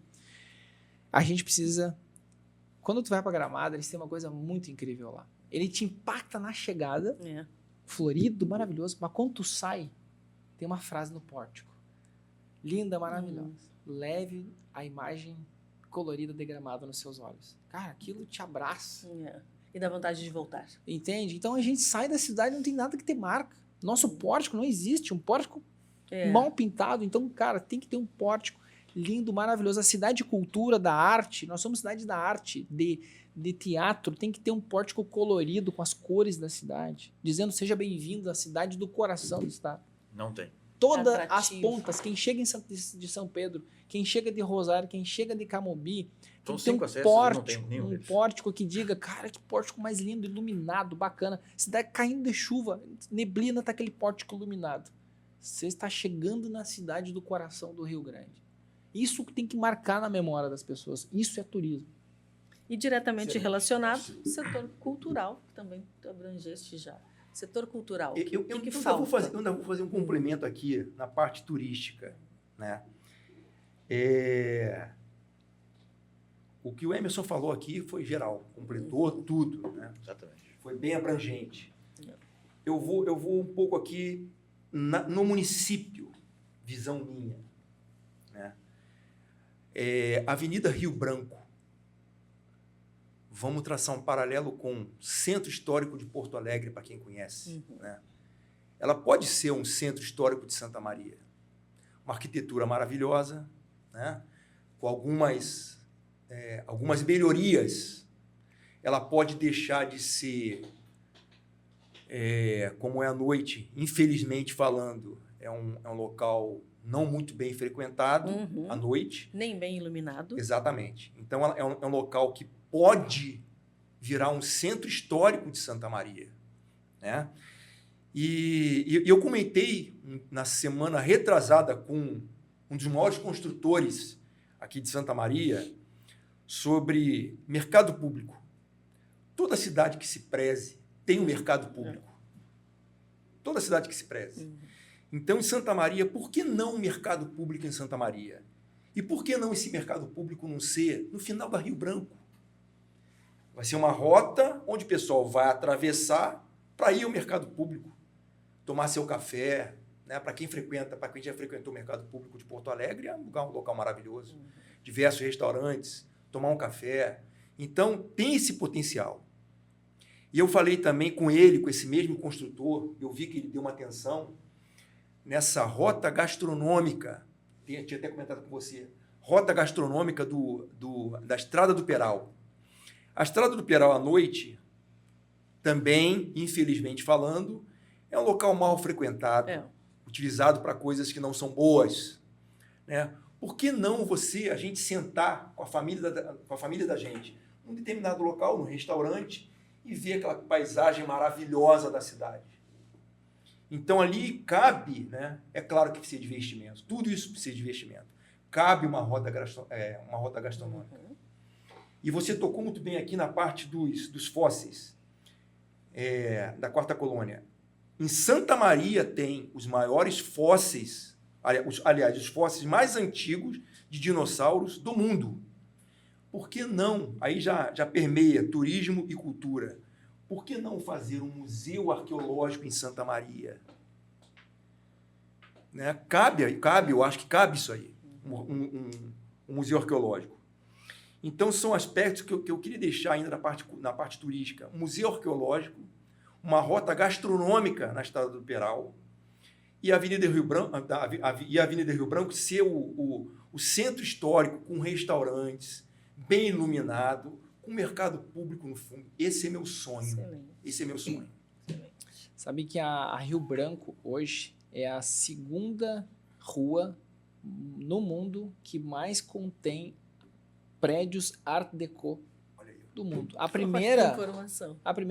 Speaker 3: a gente precisa... Quando tu vai para Gramado, eles têm uma coisa muito incrível lá. Ele te impacta na chegada, florido, maravilhoso, mas quando tu sai, tem uma frase no pórtico. Linda, maravilhosa. Leve a imagem colorida de Gramado nos seus olhos. Cara, aquilo te abraça.
Speaker 1: E dá vontade de voltar.
Speaker 3: Entende? Então a gente sai da cidade e não tem nada que ter marca. Nosso pórtico não existe. Um pórtico mal pintado. Então, cara, tem que ter um pórtico lindo, maravilhoso. A cidade de cultura, da arte. Nós somos cidade da arte, de teatro. Tem que ter um pórtico colorido com as cores da cidade. Dizendo, seja bem-vindo à cidade do coração do estado.
Speaker 4: Não tem.
Speaker 3: Todas as pontas, quem chega de São Pedro, quem chega de Rosário, quem chega de Camobi, tem que ter um pórtico que diga, cara, que pórtico mais lindo, iluminado, bacana. Cidade caindo de chuva, neblina, tá aquele pórtico iluminado. Você está chegando na cidade do coração do Rio Grande. Isso que tem que marcar na memória das pessoas. Isso é turismo.
Speaker 1: E diretamente relacionado, o setor cultural, que também abrangeste já. Setor cultural. O
Speaker 2: Eu
Speaker 1: que
Speaker 2: ainda
Speaker 1: falta?
Speaker 2: eu ainda vou fazer um complemento aqui na parte turística, né? O que o Emerson falou aqui foi geral, completou tudo, né?
Speaker 4: Exatamente.
Speaker 2: Foi bem abrangente. Eu vou um pouco aqui no município, visão minha, né? Avenida Rio Branco. Vamos traçar um paralelo com o Centro Histórico de Porto Alegre, para quem conhece, né? Ela pode ser um centro histórico de Santa Maria. Uma arquitetura maravilhosa, né? Com algumas melhorias. Ela pode deixar de ser, como é à noite, infelizmente falando, é um local não muito bem frequentado à noite.
Speaker 1: Nem bem iluminado.
Speaker 2: Exatamente. Então, é um local que pode virar um centro histórico de Santa Maria, né? E eu comentei na semana retrasada com um dos maiores construtores aqui de Santa Maria sobre mercado público. Toda cidade que se preze tem um mercado público. Toda cidade que se preze. Então, em Santa Maria, por que não um mercado público em Santa Maria? E por que não esse mercado público não ser no final da Rio Branco? Vai ser uma rota onde o pessoal vai atravessar para ir ao mercado público, tomar seu café, né? Para quem já frequentou o mercado público de Porto Alegre, é um local maravilhoso. Diversos restaurantes, tomar um café. Então, tem esse potencial. E eu falei também com ele, com esse mesmo construtor, eu vi que ele deu uma atenção nessa rota gastronômica. Tinha até comentado com você. Rota gastronômica da Estrada do Peral. A Estrada do Peral à noite, também, infelizmente falando, é um local mal frequentado, utilizado para coisas que não são boas, né? Por que não a gente sentar com a família da gente num determinado local, num restaurante, e ver aquela paisagem maravilhosa da cidade? Então, ali cabe, né? É claro que precisa de investimento, tudo isso precisa de investimento. Cabe uma rota gastronômica. E você tocou muito bem aqui na parte dos fósseis da Quarta Colônia. Em Santa Maria tem os maiores fósseis, aliás, os fósseis mais antigos de dinossauros do mundo. Por que não? Aí já permeia turismo e cultura. Por que não fazer um museu arqueológico em Santa Maria? Né? Eu acho que cabe isso aí, um museu arqueológico. Então, são aspectos que eu queria deixar ainda na parte turística. Um museu arqueológico, uma rota gastronômica na Estrada do Peral, e a Avenida Rio Branco ser o centro histórico com restaurantes, bem iluminado, com mercado público no fundo. Esse é meu sonho.
Speaker 1: Excelente.
Speaker 2: Esse é meu sonho.
Speaker 3: Sabe que a Rio Branco hoje é a segunda rua no mundo que mais contém prédios Art Deco do mundo. A primeira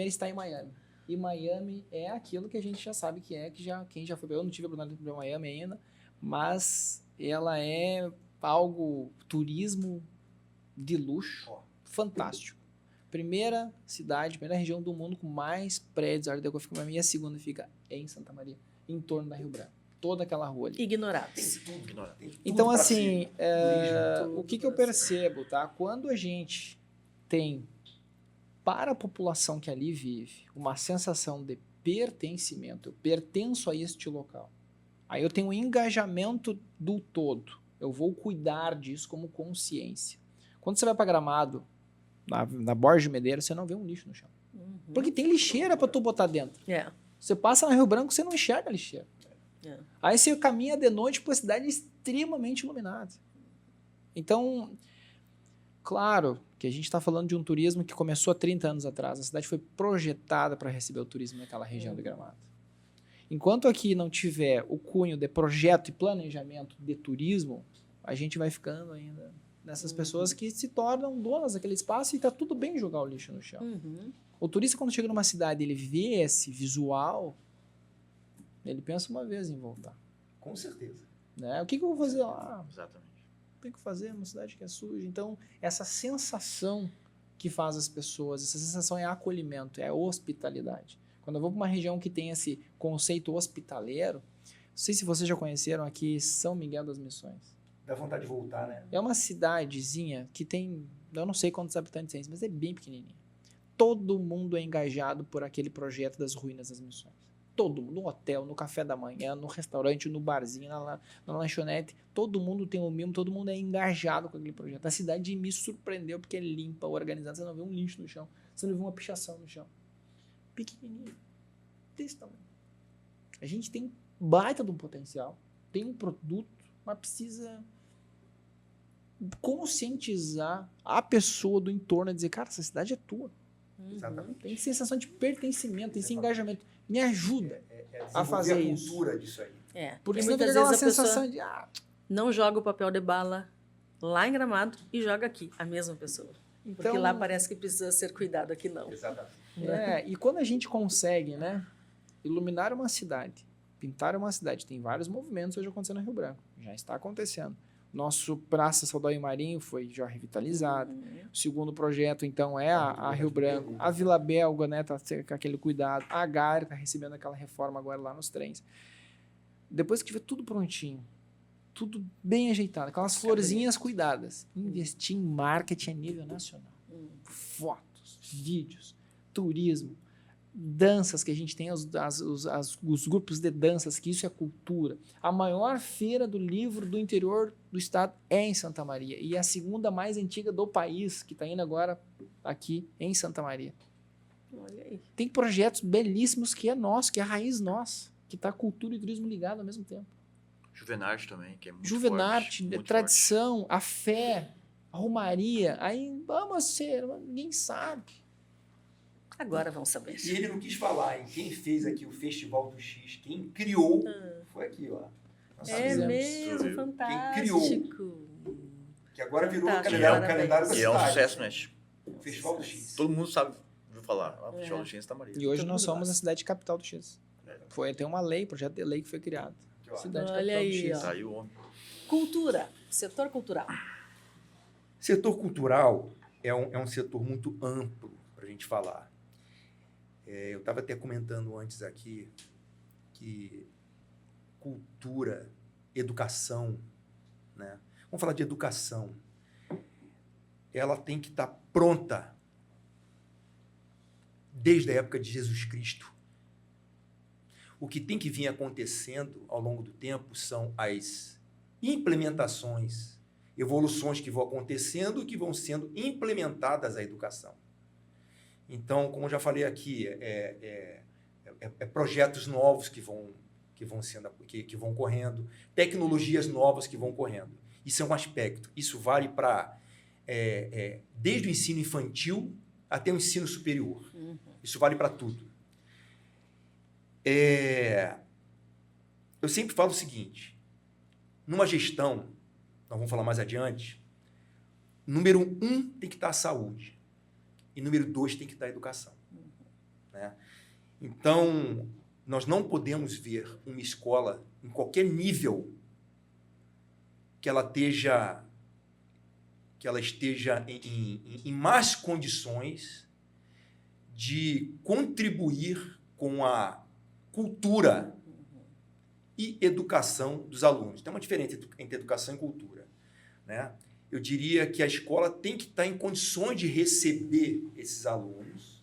Speaker 3: está em Miami. E Miami é aquilo que a gente já sabe que quem já foi. Eu não tive a oportunidade de ir para Miami ainda, mas ela é algo turismo de luxo, fantástico. Primeira região do mundo com mais prédios Art Deco fica em Miami, e a segunda fica em Santa Maria, em torno da Rio Branco. Toda aquela rua ali.
Speaker 1: Ignorados.
Speaker 3: Então, assim, o que eu percebo, tá? Quando a gente tem, para a população que ali vive, uma sensação de pertencimento, eu pertenço a este local, aí eu tenho um engajamento do todo, eu vou cuidar disso como consciência. Quando você vai para Gramado, na Borges de Medeiros, você não vê um lixo no chão. Porque tem lixeira para tu botar dentro. Você passa na Rio Branco, você não enxerga a lixeira. Aí você caminha de noite por uma cidade extremamente iluminada. Então, claro que a gente está falando de um turismo que começou há 30 anos atrás. A cidade foi projetada para receber o turismo naquela região do Gramado. Enquanto aqui não tiver o cunho de projeto e planejamento de turismo, a gente vai ficando ainda nessas pessoas que se tornam donas daquele espaço, e está tudo bem jogar o lixo no chão. O turista, quando chega numa cidade, ele vê esse visual, ele pensa uma vez em voltar.
Speaker 2: Com certeza.
Speaker 3: Né? O que eu vou fazer lá?
Speaker 4: Exatamente.
Speaker 3: Tem que fazer uma cidade que é suja. Então, essa sensação que faz as pessoas, essa sensação é acolhimento, é hospitalidade. Quando eu vou para uma região que tem esse conceito hospitaleiro, não sei se vocês já conheceram aqui São Miguel das Missões.
Speaker 2: Dá vontade de voltar, né?
Speaker 3: É uma cidadezinha que tem, eu não sei quantos habitantes tem, mas é bem pequenininha. Todo mundo é engajado por aquele projeto das ruínas das missões. Todo mundo, no hotel, no café da manhã, no restaurante, no barzinho, na lanchonete, todo mundo tem o mesmo, todo mundo é engajado com aquele projeto. A cidade me surpreendeu porque é limpa, organizada, você não vê um lixo no chão, você não vê uma pichação no chão. Pequenininho, desse tamanho. A gente tem baita de um potencial, tem um produto, mas precisa conscientizar a pessoa do entorno a dizer, cara, essa cidade é tua.
Speaker 2: Exatamente.
Speaker 3: Tem sensação de pertencimento, tem esse engajamento. Me ajuda
Speaker 2: É
Speaker 3: a fazer
Speaker 2: a
Speaker 3: isso.
Speaker 2: cultura disso aí.
Speaker 3: Porque
Speaker 1: E
Speaker 3: senão
Speaker 1: muitas
Speaker 3: fica aquela
Speaker 1: vezes a pessoa
Speaker 3: sensação de...
Speaker 1: não joga o papel de bala lá em Gramado e joga aqui, a mesma pessoa. Porque
Speaker 3: então,
Speaker 1: lá parece que precisa ser cuidado, aqui não.
Speaker 2: Exatamente.
Speaker 3: e quando a gente consegue, né, iluminar uma cidade, pintar uma cidade, tem vários movimentos hoje acontecendo no Rio Branco. Já está acontecendo. Nosso Praça Saudade Marinho foi já revitalizado. O segundo projeto, então, é a Rio Branco. A Vila Belga, né, tá com aquele cuidado. A Gare está recebendo aquela reforma agora lá nos trens. Depois que tiver tudo prontinho, tudo bem ajeitado, aquelas florzinhas cuidadas, investir em marketing a nível nacional. Fotos, vídeos, turismo, danças que a gente tem, os grupos de danças, que isso é cultura. A maior feira do livro do interior do estado é em Santa Maria. E é a segunda mais antiga do país, que está indo agora aqui em Santa Maria.
Speaker 1: Olha aí.
Speaker 3: Tem projetos belíssimos que é nosso, que é a raiz nossa, que está cultura e turismo ligado ao mesmo tempo.
Speaker 4: Juvenarte também, que é muito
Speaker 3: Juvenarte,
Speaker 4: forte, muito
Speaker 3: tradição, a fé, a romaria. Aí, vamos ser, ninguém sabe.
Speaker 1: Agora vão saber.
Speaker 2: E ele não quis falar, hein? Quem fez aqui o Festival do X, quem criou, foi aqui, ó. Nós
Speaker 1: É
Speaker 2: fizemos.
Speaker 1: mesmo,
Speaker 4: Quem
Speaker 1: fantástico.
Speaker 2: Que agora virou o
Speaker 1: Fantástico,
Speaker 2: calendário da
Speaker 4: forte.
Speaker 2: cidade.
Speaker 4: E é um sucesso, né?
Speaker 2: O Festival do X.
Speaker 4: Todo mundo sabe, ouviu falar. O Festival do X está Maria.
Speaker 3: E hoje
Speaker 1: Todo
Speaker 3: nós
Speaker 1: mundo
Speaker 3: somos
Speaker 1: gosta.
Speaker 3: a cidade capital do X.
Speaker 4: É.
Speaker 3: Tem uma lei, projeto de lei que foi criado.
Speaker 2: Aqui, ó.
Speaker 3: Cidade
Speaker 1: Olha
Speaker 3: capital
Speaker 1: aí,
Speaker 3: do X.
Speaker 1: ó.
Speaker 4: Tá aí o homem.
Speaker 1: Cultura, setor cultural.
Speaker 2: Setor cultural é um setor muito amplo para a gente falar. Eu estava até comentando antes aqui que cultura, educação, né? Vamos falar de educação. Ela tem que estar pronta desde a época de Jesus Cristo. O que tem que vir acontecendo ao longo do tempo são as implementações, evoluções que vão acontecendo e que vão sendo implementadas à educação. Então, como eu já falei aqui, projetos novos que vão correndo, tecnologias novas que vão correndo. Isso é um aspecto. Isso vale para desde o ensino infantil até o ensino superior. Isso vale para tudo. Eu sempre falo o seguinte, numa gestão, nós vamos falar mais adiante, número 1 tem que estar a saúde e número 2 tem que estar a educação. Né? Então, nós não podemos ver uma escola em qualquer nível que ela esteja em más condições de contribuir com a cultura e educação dos alunos. Tem uma diferença entre educação e cultura. Né? Eu diria que a escola tem que estar em condições de receber esses alunos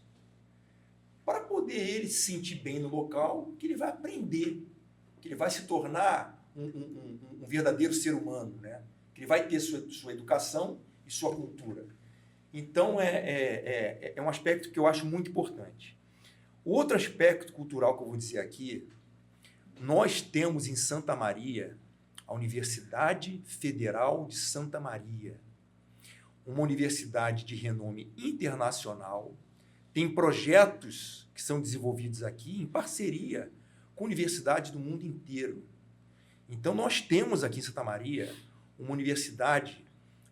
Speaker 2: para poder ele se sentir bem no local, que ele vai aprender, que ele vai se tornar um verdadeiro ser humano, né? Que ele vai ter sua educação e sua cultura. Então, é um aspecto que eu acho muito importante. O outro aspecto cultural que eu vou dizer aqui, nós temos em Santa Maria a Universidade Federal de Santa Maria, uma universidade de renome internacional, tem projetos que são desenvolvidos aqui em parceria com universidades do mundo inteiro. Então, nós temos aqui em Santa Maria uma universidade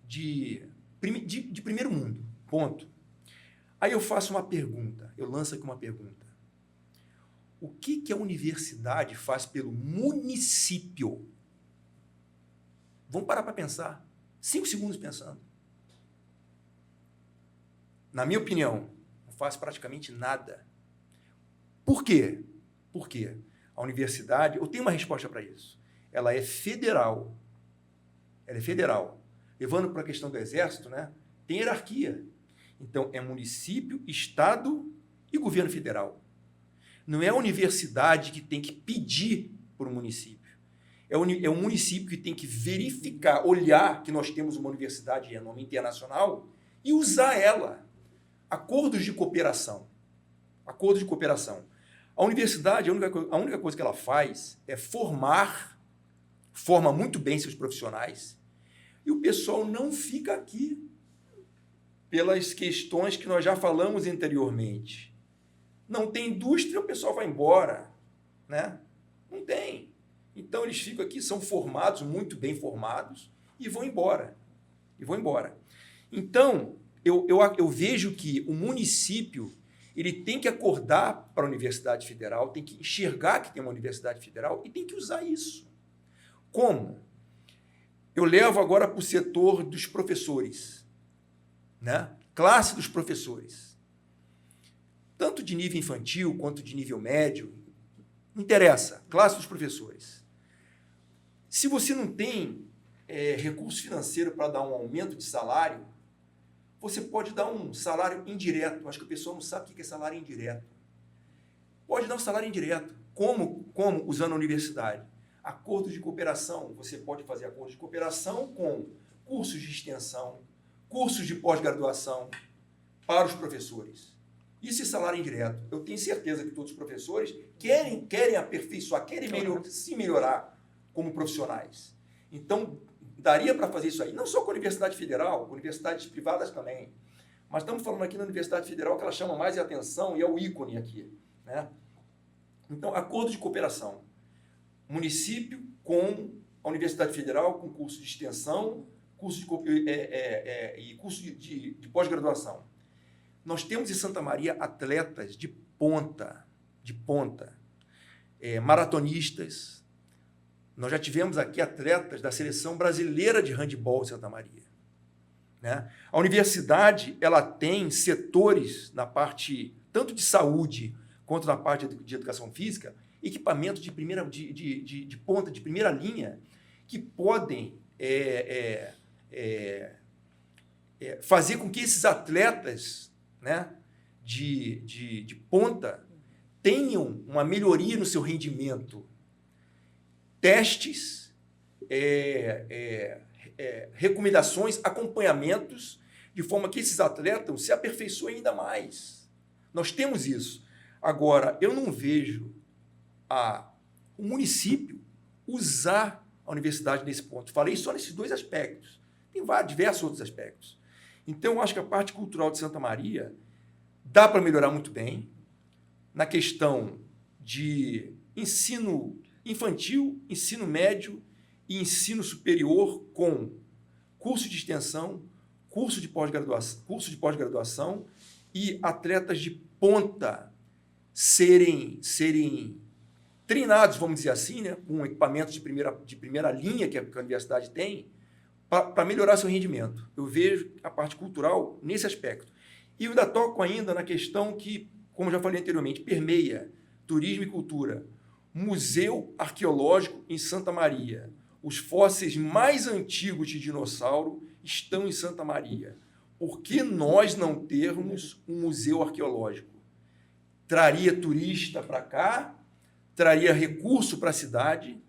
Speaker 2: de primeiro mundo, ponto. Aí eu faço uma pergunta, eu lanço aqui uma pergunta. O que a universidade faz pelo município? Vamos parar para pensar. 5 segundos pensando. Na minha opinião, não faz praticamente nada. Por quê? Por quê? A universidade, eu tenho uma resposta para isso. Ela é federal. Ela é federal. Levando para a questão do Exército, né, tem hierarquia. Então, é município, estado e governo federal. Não é a universidade que tem que pedir para o município. É o município que tem que verificar, olhar que nós temos uma universidade de renome internacional e usar ela. Acordos de cooperação. Acordos de cooperação. A universidade, a única coisa que ela faz é forma muito bem seus profissionais, e o pessoal não fica aqui pelas questões que nós já falamos anteriormente. Não tem indústria, o pessoal vai embora, né? Não tem. Então, eles ficam aqui, são formados, muito bem formados, e vão embora. Então, eu vejo que o município ele tem que acordar para a Universidade Federal, tem que enxergar que tem uma Universidade Federal e tem que usar isso. Como? Eu levo agora para o setor dos professores, né? Classe dos professores. Tanto de nível infantil quanto de nível médio, não interessa, classe dos professores. Se você não tem recurso financeiro para dar um aumento de salário, você pode dar um salário indireto. Acho que o pessoal não sabe o que é salário indireto. Pode dar um salário indireto. Como usando a universidade? Acordos de cooperação. Você pode fazer acordos de cooperação com cursos de extensão, cursos de pós-graduação para os professores. Isso é salário indireto. Eu tenho certeza que todos os professores querem aperfeiçoar, querem se melhorar como profissionais. Então, daria para fazer isso aí, não só com a Universidade Federal, com universidades privadas também. Mas estamos falando aqui na Universidade Federal que ela chama mais de atenção e é o ícone aqui, né? Então, acordo de cooperação. Município com a Universidade Federal, com curso de extensão, curso e curso de pós-graduação. Nós temos em Santa Maria atletas de ponta, maratonistas. Nós já tivemos aqui atletas da Seleção Brasileira de Handebol em Santa Maria, né? A universidade ela tem setores na parte tanto de saúde quanto na parte de educação física, equipamentos de ponta, de primeira linha, que podem fazer com que esses atletas, né, de ponta tenham uma melhoria no seu rendimento. Testes, recomendações, acompanhamentos, de forma que esses atletas se aperfeiçoem ainda mais. Nós temos isso. Agora, eu não vejo o município usar a universidade nesse ponto. Falei só nesses dois aspectos. Tem diversos outros aspectos. Então, eu acho que a parte cultural de Santa Maria dá para melhorar muito bem na questão de ensino infantil, ensino médio e ensino superior com curso de extensão, curso de pós-graduação e atletas de ponta serem treinados, vamos dizer assim, né, com equipamentos de primeira linha que a universidade tem, para melhorar seu rendimento. Eu vejo a parte cultural nesse aspecto. E eu ainda toco ainda na questão que, como eu já falei anteriormente, permeia turismo e cultura. Museu Arqueológico em Santa Maria. Os fósseis mais antigos de dinossauro estão em Santa Maria. Por que nós não termos um museu arqueológico? Traria turista para cá, traria recurso para a cidade.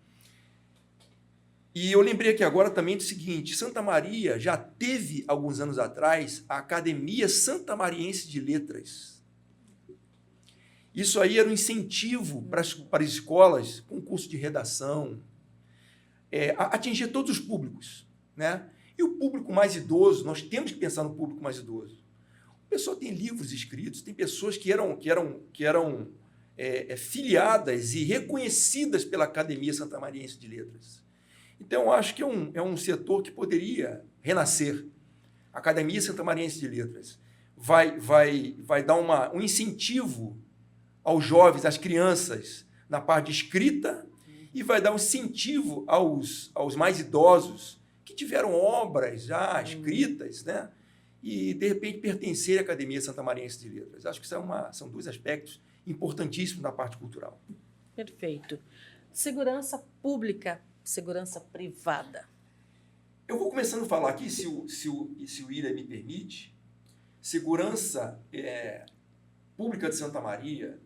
Speaker 2: E eu lembrei aqui agora também do seguinte, Santa Maria já teve, alguns anos atrás, a Academia Santamariense de Letras. Isso aí era um incentivo para as escolas, com curso de redação, atingir todos os públicos, né? E o público mais idoso, nós temos que pensar no público mais idoso. O pessoal tem livros escritos, tem pessoas que eram filiadas e reconhecidas pela Academia Santamariense de Letras. Então, eu acho que é um setor que poderia renascer. A Academia Santamariense de Letras vai dar um incentivo aos jovens, às crianças, na parte de escrita, e vai dar um incentivo aos mais idosos que tiveram obras já escritas, né? E, de repente, pertencer à Academia Santamariense de Letras. Acho que são dois aspectos importantíssimo na parte cultural.
Speaker 1: Perfeito. Segurança pública, segurança privada.
Speaker 2: Eu vou começando a falar aqui, se o William me permite, segurança pública de Santa Maria,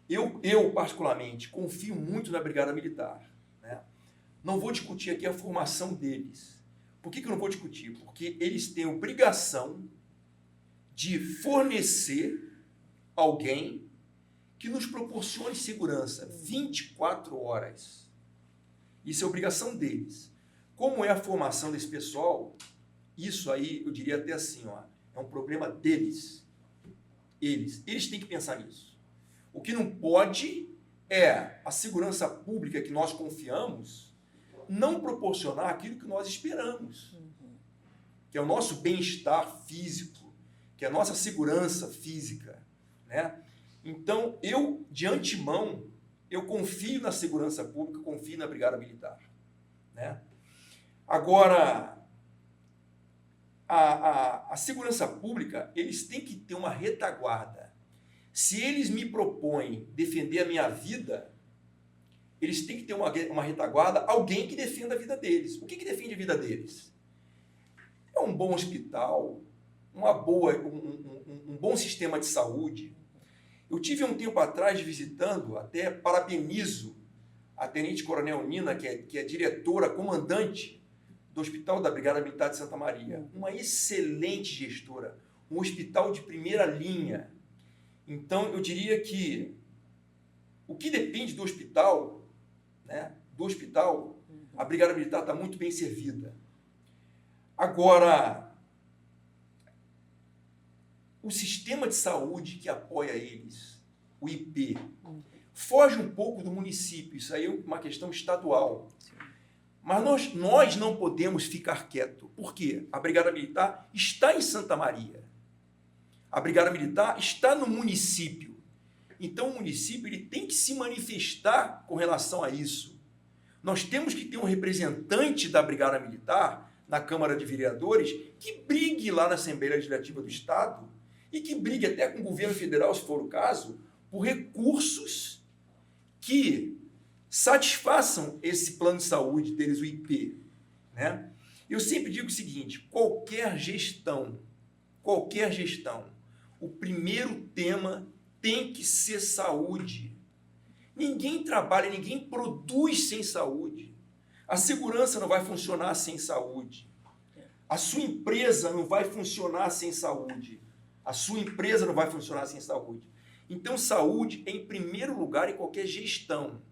Speaker 2: eu particularmente confio muito na Brigada Militar, né? Não vou discutir aqui a formação deles. Por que eu não vou discutir? Porque eles têm obrigação de fornecer alguém que nos proporcione segurança 24 horas. Isso é obrigação deles. Como é a formação desse pessoal, isso aí eu diria até assim, ó, é um problema deles. Eles têm que pensar nisso. O que não pode é a segurança pública que nós confiamos não proporcionar aquilo que nós esperamos, que é o nosso bem-estar físico, que é a nossa segurança física, né? Então, de antemão, eu confio na segurança pública, confio na Brigada Militar, né? Agora, a segurança pública, eles têm que ter uma retaguarda. Se eles me propõem defender a minha vida, eles têm que ter uma retaguarda, alguém que defenda a vida deles. O que defende a vida deles? É um bom hospital, um bom sistema de saúde. Eu tive um tempo atrás visitando, até parabenizo a Tenente Coronel Nina, que é diretora, comandante do Hospital da Brigada Militar de Santa Maria. Uma excelente gestora, um hospital de primeira linha. Então, eu diria que o que depende do hospital, né, a Brigada Militar está muito bem servida. Agora, o sistema de saúde que apoia eles, o IP, foge um pouco do município. Isso aí é uma questão estadual. Mas nós não podemos ficar quietos. Por quê? A Brigada Militar está em Santa Maria. A Brigada Militar está no município. Então, o município ele tem que se manifestar com relação a isso. Nós temos que ter um representante da Brigada Militar na Câmara de Vereadores que brigue lá na Assembleia Legislativa do Estado e que brigue até com o governo federal, se for o caso, por recursos que satisfaçam esse plano de saúde deles, o IP, né? Eu sempre digo o seguinte, qualquer gestão, o primeiro tema tem que ser saúde. Ninguém trabalha, ninguém produz sem saúde. A segurança não vai funcionar sem saúde. A sua empresa não vai funcionar sem saúde. Então, saúde é em primeiro lugar em qualquer gestão.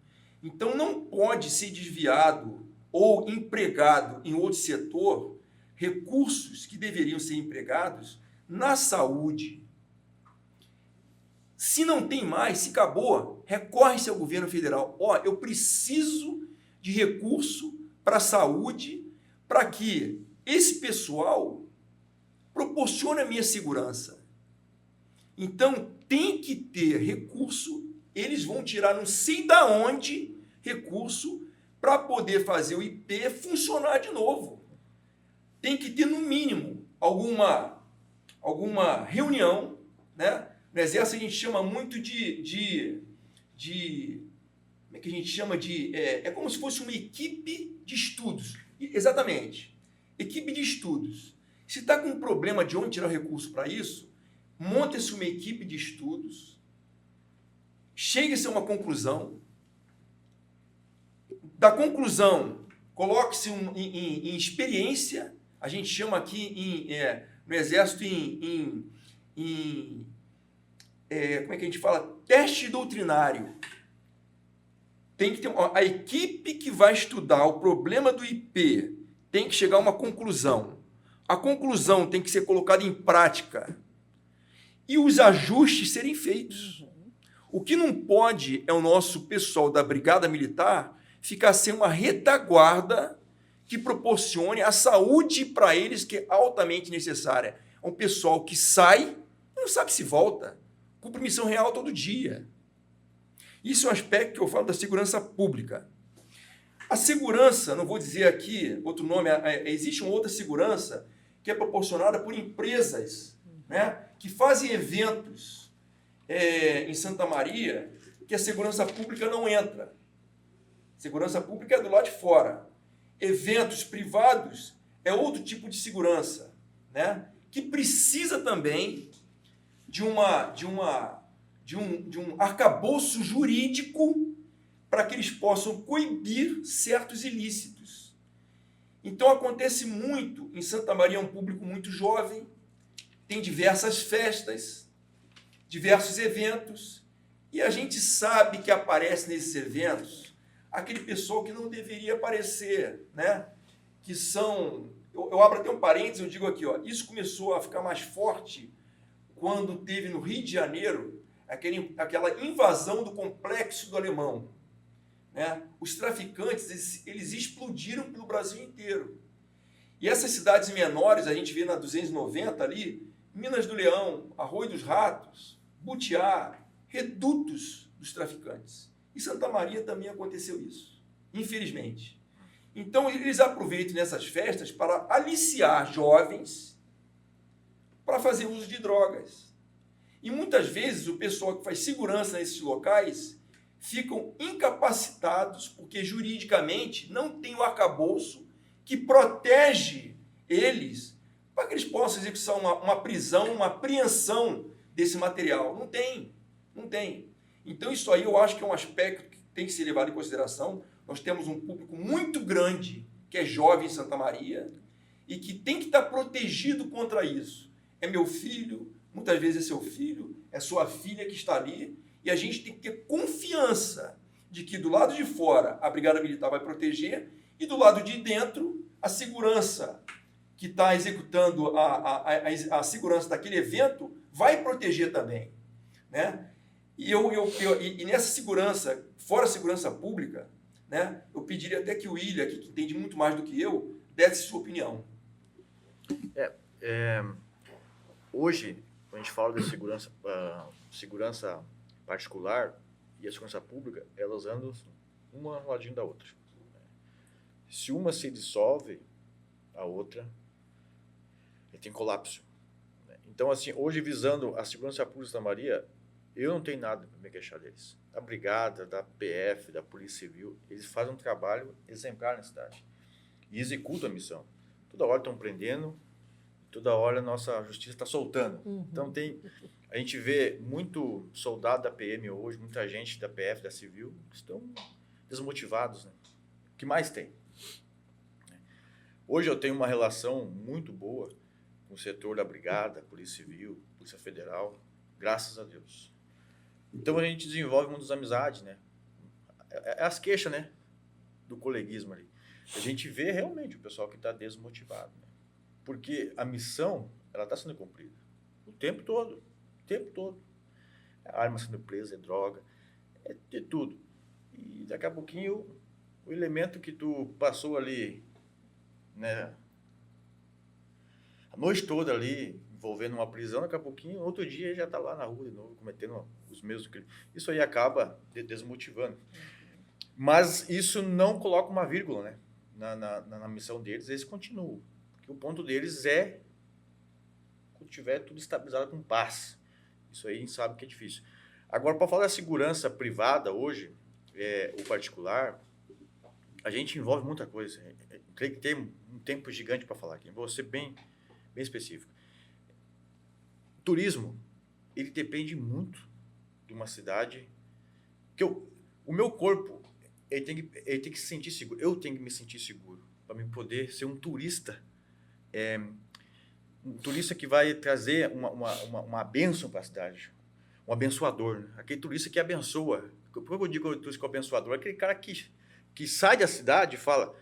Speaker 2: Então, não pode ser desviado ou empregado em outro setor recursos que deveriam ser empregados na saúde. Se não tem mais, se acabou, recorre-se ao governo federal. Eu preciso de recurso para a saúde para que esse pessoal proporcione a minha segurança. Então, tem que ter recurso, eles vão tirar não sei da onde recurso para poder fazer o IP funcionar de novo. Tem que ter, no mínimo, alguma reunião, né? No Exército a gente chama muito como é que a gente chama é como se fosse uma equipe de estudos. Exatamente. Equipe de estudos. Se está com um problema de onde tirar recurso para isso, monta-se uma equipe de estudos, chegue-se a uma conclusão, da conclusão, coloque-se em experiência, a gente chama aqui no Exército como é que a gente fala? Teste doutrinário. Tem que ter a equipe que vai estudar o problema do IP tem que chegar a uma conclusão. A conclusão tem que ser colocada em prática e os ajustes serem feitos. O que não pode é o nosso pessoal da Brigada Militar ficar sem uma retaguarda que proporcione a saúde para eles, que é altamente necessária. É um pessoal que sai e não sabe se volta. Cumpre missão real todo dia. Isso é um aspecto que eu falo da segurança pública. A segurança, não vou dizer aqui outro nome, existe uma outra segurança que é proporcionada por empresas, né, que fazem eventos. em Santa Maria que a segurança pública não entra. Segurança pública é do lado de fora. Eventos privados é outro tipo de segurança, né? Que precisa também de um arcabouço jurídico para que eles possam coibir certos ilícitos. Então acontece muito, em Santa Maria é um público muito jovem, tem diversas festas, diversos eventos, e a gente sabe que aparece nesses eventos aquele pessoal que não deveria aparecer, né? Que são... Eu abro até um parênteses, eu digo aqui, ó, isso começou a ficar mais forte quando teve no Rio de Janeiro aquela invasão do Complexo do Alemão, né? Os traficantes, eles explodiram pelo Brasil inteiro. E essas cidades menores, a gente vê na 290 ali, Minas do Leão, Arroio dos Ratos, Butiá, redutos dos traficantes. Em Santa Maria também aconteceu isso, infelizmente. Então, eles aproveitam nessas festas para aliciar jovens para fazer uso de drogas. E muitas vezes o pessoal que faz segurança nesses locais ficam incapacitados porque juridicamente não tem o arcabouço que protege eles para que eles possam executar uma prisão, uma apreensão desse material. Não tem, não tem. Então isso aí eu acho que é um aspecto que tem que ser levado em consideração. Nós temos um público muito grande que é jovem em Santa Maria e que tem que estar protegido contra isso. É meu filho, muitas vezes é seu filho, é sua filha que está ali, e a gente tem que ter confiança de que do lado de fora a Brigada Militar vai proteger e do lado de dentro a segurança que está executando a segurança daquele evento vai proteger também, né? E nessa segurança, fora a segurança pública, né, eu pediria até que o William, que entende muito mais do que eu, desse sua opinião.
Speaker 4: Hoje, quando a gente fala de segurança particular e a segurança pública, elas andam uma ao ladinho da outra. Se uma se dissolve, a outra tem colapso. Então, assim, hoje, visando a segurança pública de Santa Maria, eu não tenho nada para me queixar deles. Da Brigada, da PF, da Polícia Civil, eles fazem um trabalho exemplar na cidade e executam a missão. Toda hora estão prendendo, toda hora a nossa justiça está soltando. Então, a gente vê muito soldado da PM hoje, muita gente da PF, da Civil, que estão desmotivados, né? O que mais tem? Hoje eu tenho uma relação muito boa com o setor da Brigada, Polícia Civil, Polícia Federal, graças a Deus. Então a gente desenvolve muitas amizades, né? É as queixas, né? Do coleguismo ali. A gente vê realmente o pessoal que está desmotivado, né? Porque a missão, ela está sendo cumprida. O tempo todo. O tempo todo. A arma sendo presa, é droga, é de tudo. E daqui a pouquinho, o elemento que tu passou ali, né? A noite toda ali, envolvendo uma prisão, daqui a pouquinho, outro dia já está lá na rua de novo, cometendo os mesmos crimes. Isso aí acaba desmotivando. Mas isso não coloca uma vírgula, né? Na missão deles, eles continuam. Porque o ponto deles é quando tiver tudo estabilizado com paz. Isso aí a gente sabe que é difícil. Agora, para falar da segurança privada hoje, o particular, a gente envolve muita coisa. Creio que tem um tempo gigante para falar aqui. Vou ser bem específico. O turismo, ele depende muito de uma cidade que o meu corpo ele tem que se sentir seguro. Eu tenho que me sentir seguro para mim poder ser um turista, um turista que vai trazer uma bênção para a cidade, um abençoador, né? Aquele turista que abençoa. Por que eu digo turista que é abençoador? É aquele cara que sai da cidade e fala,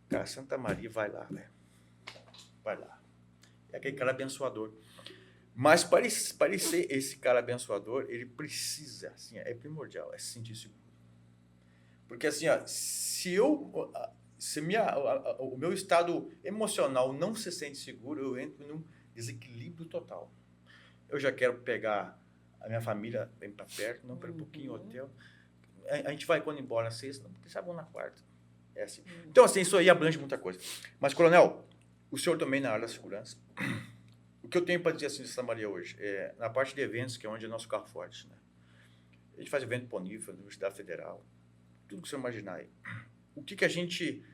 Speaker 4: cara, Santa Maria, vai lá, velho. Vai lá. É aquele cara abençoador. Mas para ele ser esse cara abençoador, ele precisa, assim, é primordial, é se sentir seguro. Porque assim, ó, se o meu estado emocional não se sente seguro, eu entro num desequilíbrio total. Eu já quero pegar a minha família bem para perto, não para um pouquinho hotel. A gente vai quando embora na sexta, não, porque sabe na quarta. É assim. Então, assim, isso aí abrange muita coisa. Mas, coronel, o senhor também na área da segurança, o que eu tenho para dizer assim de Santa Maria hoje? Na parte de eventos, que é onde é nosso carro forte, né? A gente faz evento Ponifra, Universidade Federal, tudo que você imaginar aí. O que a gente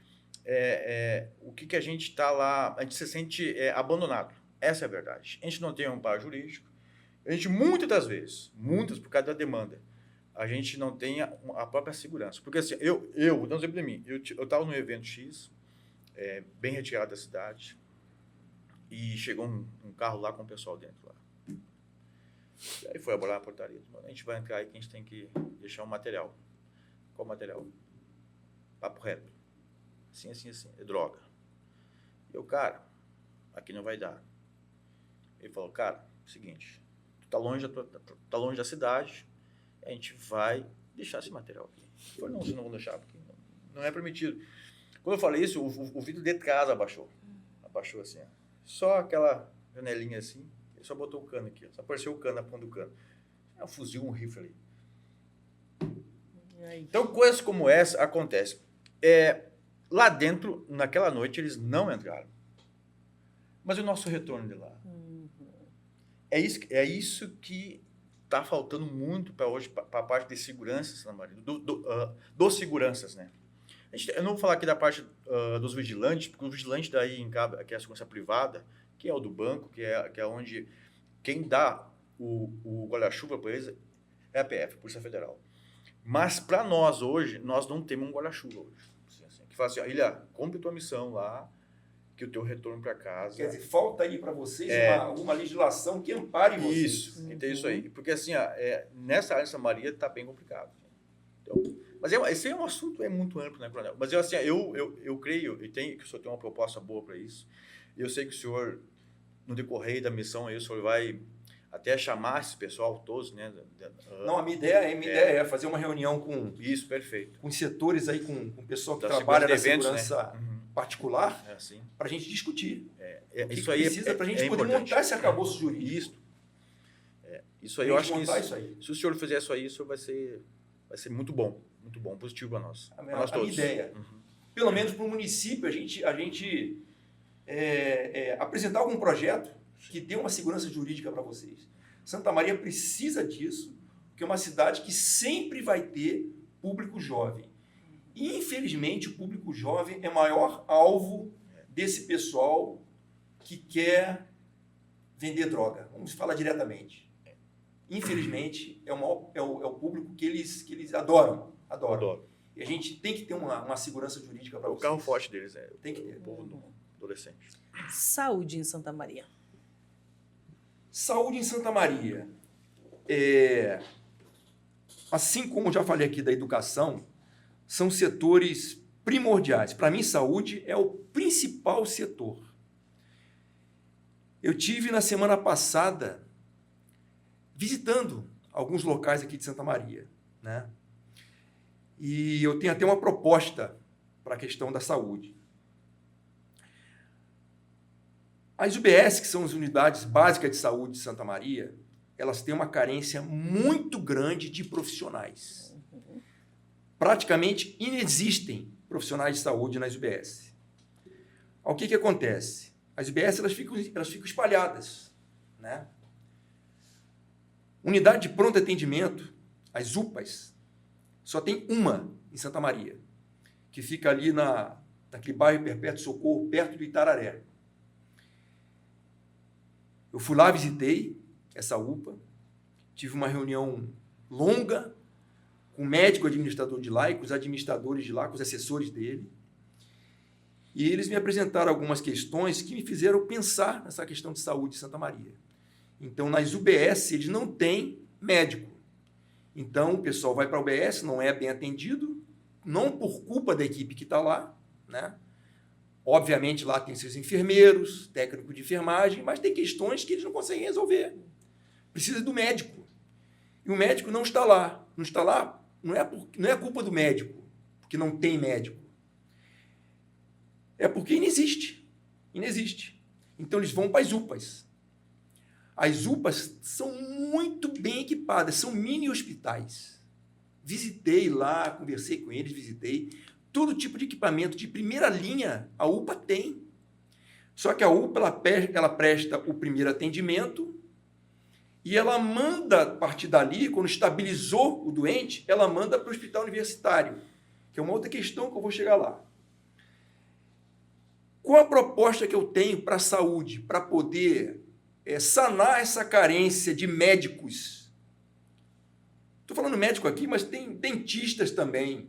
Speaker 4: está lá, a gente se sente abandonado. Essa é a verdade. A gente não tem um amparo jurídico. A gente, muitas vezes, por causa da demanda, a gente não tem a própria segurança. Porque assim, eu vou dar um exemplo de mim. Eu estava num evento X, bem retirado da cidade, e chegou um carro lá com o pessoal dentro lá. E aí foi abolar a portaria. A gente vai entrar aí que a gente tem que deixar um material. Qual material? Papo reto. Assim. É droga. E eu, cara, aqui não vai dar. Ele falou, cara, seguinte, tu tá longe da cidade, a gente vai deixar esse material aqui. Eu falei, não, vocês não vão deixar, porque não é permitido. Quando eu falei isso, o vidro de casa abaixou. Abaixou assim, ó. Só aquela janelinha assim, ele só botou o cano aqui, ó. Só apareceu o cano na ponta do cano. É um fuzil, um rifle ali. Então, coisas como essa acontecem. Lá dentro, naquela noite, eles não entraram. Mas o nosso retorno de lá. É isso que está faltando muito para hoje, para a parte de segurança, Santa Maria, dos seguranças, né? Eu não vou falar aqui da parte dos vigilantes, porque o vigilante daí que é a segurança privada, que é o do banco, que é onde quem dá o guarda-chuva para eles é a PF, Polícia Federal. Mas para nós hoje, nós não temos um guarda-chuva hoje. Assim, que fala assim, Ilha, cumpre tua missão lá, que o teu retorno para casa...
Speaker 2: Quer dizer, falta aí para vocês uma legislação que ampare vocês.
Speaker 4: Isso, que tem isso aí. Porque assim, nessa área de Santa Maria está bem complicado. Então, mas esse é um assunto muito amplo, né, Coronel? Mas eu creio, que o senhor tem uma proposta boa para isso. Eu sei que o senhor, no decorrer da missão, aí, o senhor vai até chamar esse pessoal todos, né?
Speaker 2: Não, a minha ideia é fazer uma reunião com...
Speaker 4: Isso, perfeito.
Speaker 2: Com setores aí, com o pessoal que
Speaker 4: Da
Speaker 2: trabalha na
Speaker 4: eventos,
Speaker 2: segurança, né? Particular,
Speaker 4: assim.
Speaker 2: para a gente discutir.
Speaker 4: Isso aí
Speaker 2: precisa para a gente poder montar esse arcabouço jurídico.
Speaker 4: Isso aí, eu acho que
Speaker 2: isso aí.
Speaker 4: Se o senhor fizer isso aí, isso vai ser muito bom, positivo para nós.
Speaker 2: A minha ideia, pelo menos para o município, a gente apresentar algum projeto que dê uma segurança jurídica para vocês. Santa Maria precisa disso, porque é uma cidade que sempre vai ter público jovem. E, infelizmente, o público jovem é maior alvo desse pessoal que quer vender droga. Vamos falar diretamente. Infelizmente, é o público que eles adoram. E a gente tem que ter uma segurança jurídica para vocês.
Speaker 4: O carro forte deles
Speaker 2: tem que ter.
Speaker 4: O povo adolescente.
Speaker 1: Saúde em Santa Maria.
Speaker 2: Saúde em Santa Maria. Assim como eu já falei aqui da educação, são setores primordiais. Para mim, saúde é o principal setor. Eu tive na semana passada visitando alguns locais aqui de Santa Maria, né? E eu tenho até uma proposta para a questão da saúde. As UBS, que são as unidades básicas de saúde de Santa Maria, elas têm uma carência muito grande de profissionais. Praticamente inexistem profissionais de saúde nas UBS. O que acontece? As UBS elas ficam espalhadas, né? Unidade de pronto atendimento, as UPAs, só tem uma em Santa Maria, que fica ali naquele bairro Perpétuo Socorro, perto do Itararé. Eu fui lá, visitei essa UPA, tive uma reunião longa com o médico administrador de lá e com os administradores de lá, com os assessores dele. E eles me apresentaram algumas questões que me fizeram pensar nessa questão de saúde de Santa Maria. Então, nas UBS, eles não têm médico. Então, o pessoal vai para a UBS, não é bem atendido, não por culpa da equipe que está lá, né? Obviamente, lá tem seus enfermeiros, técnico de enfermagem, mas tem questões que eles não conseguem resolver. Precisa do médico. E o médico não está lá. Não está lá, não é culpa do médico, porque não tem médico. É porque inexiste. Então, eles vão para as UPAs. As UPAs são muito bem equipadas, são mini hospitais. Visitei lá, conversei com eles, todo tipo de equipamento de primeira linha a UPA tem. Só que a UPA ela presta o primeiro atendimento e ela manda, a partir dali, quando estabilizou o doente, ela manda para o hospital universitário, que é uma outra questão que eu vou chegar lá. Qual a proposta que eu tenho para a saúde, para poder sanar essa carência de médicos? Estou falando médico aqui, mas tem dentistas também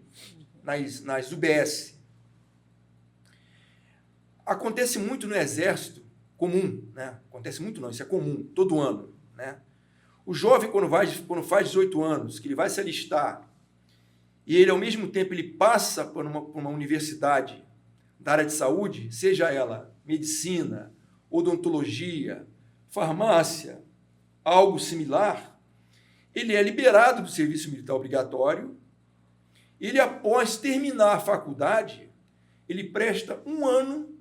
Speaker 2: nas UBS. Acontece muito no Exército, comum, né? Acontece muito não, isso é comum, todo ano, né? O jovem, quando faz 18 anos, que ele vai se alistar, e ele, ao mesmo tempo, ele passa por uma universidade da área de saúde, seja ela medicina, odontologia, farmácia, algo similar, ele é liberado do serviço militar obrigatório, ele, após terminar a faculdade, ele presta um ano.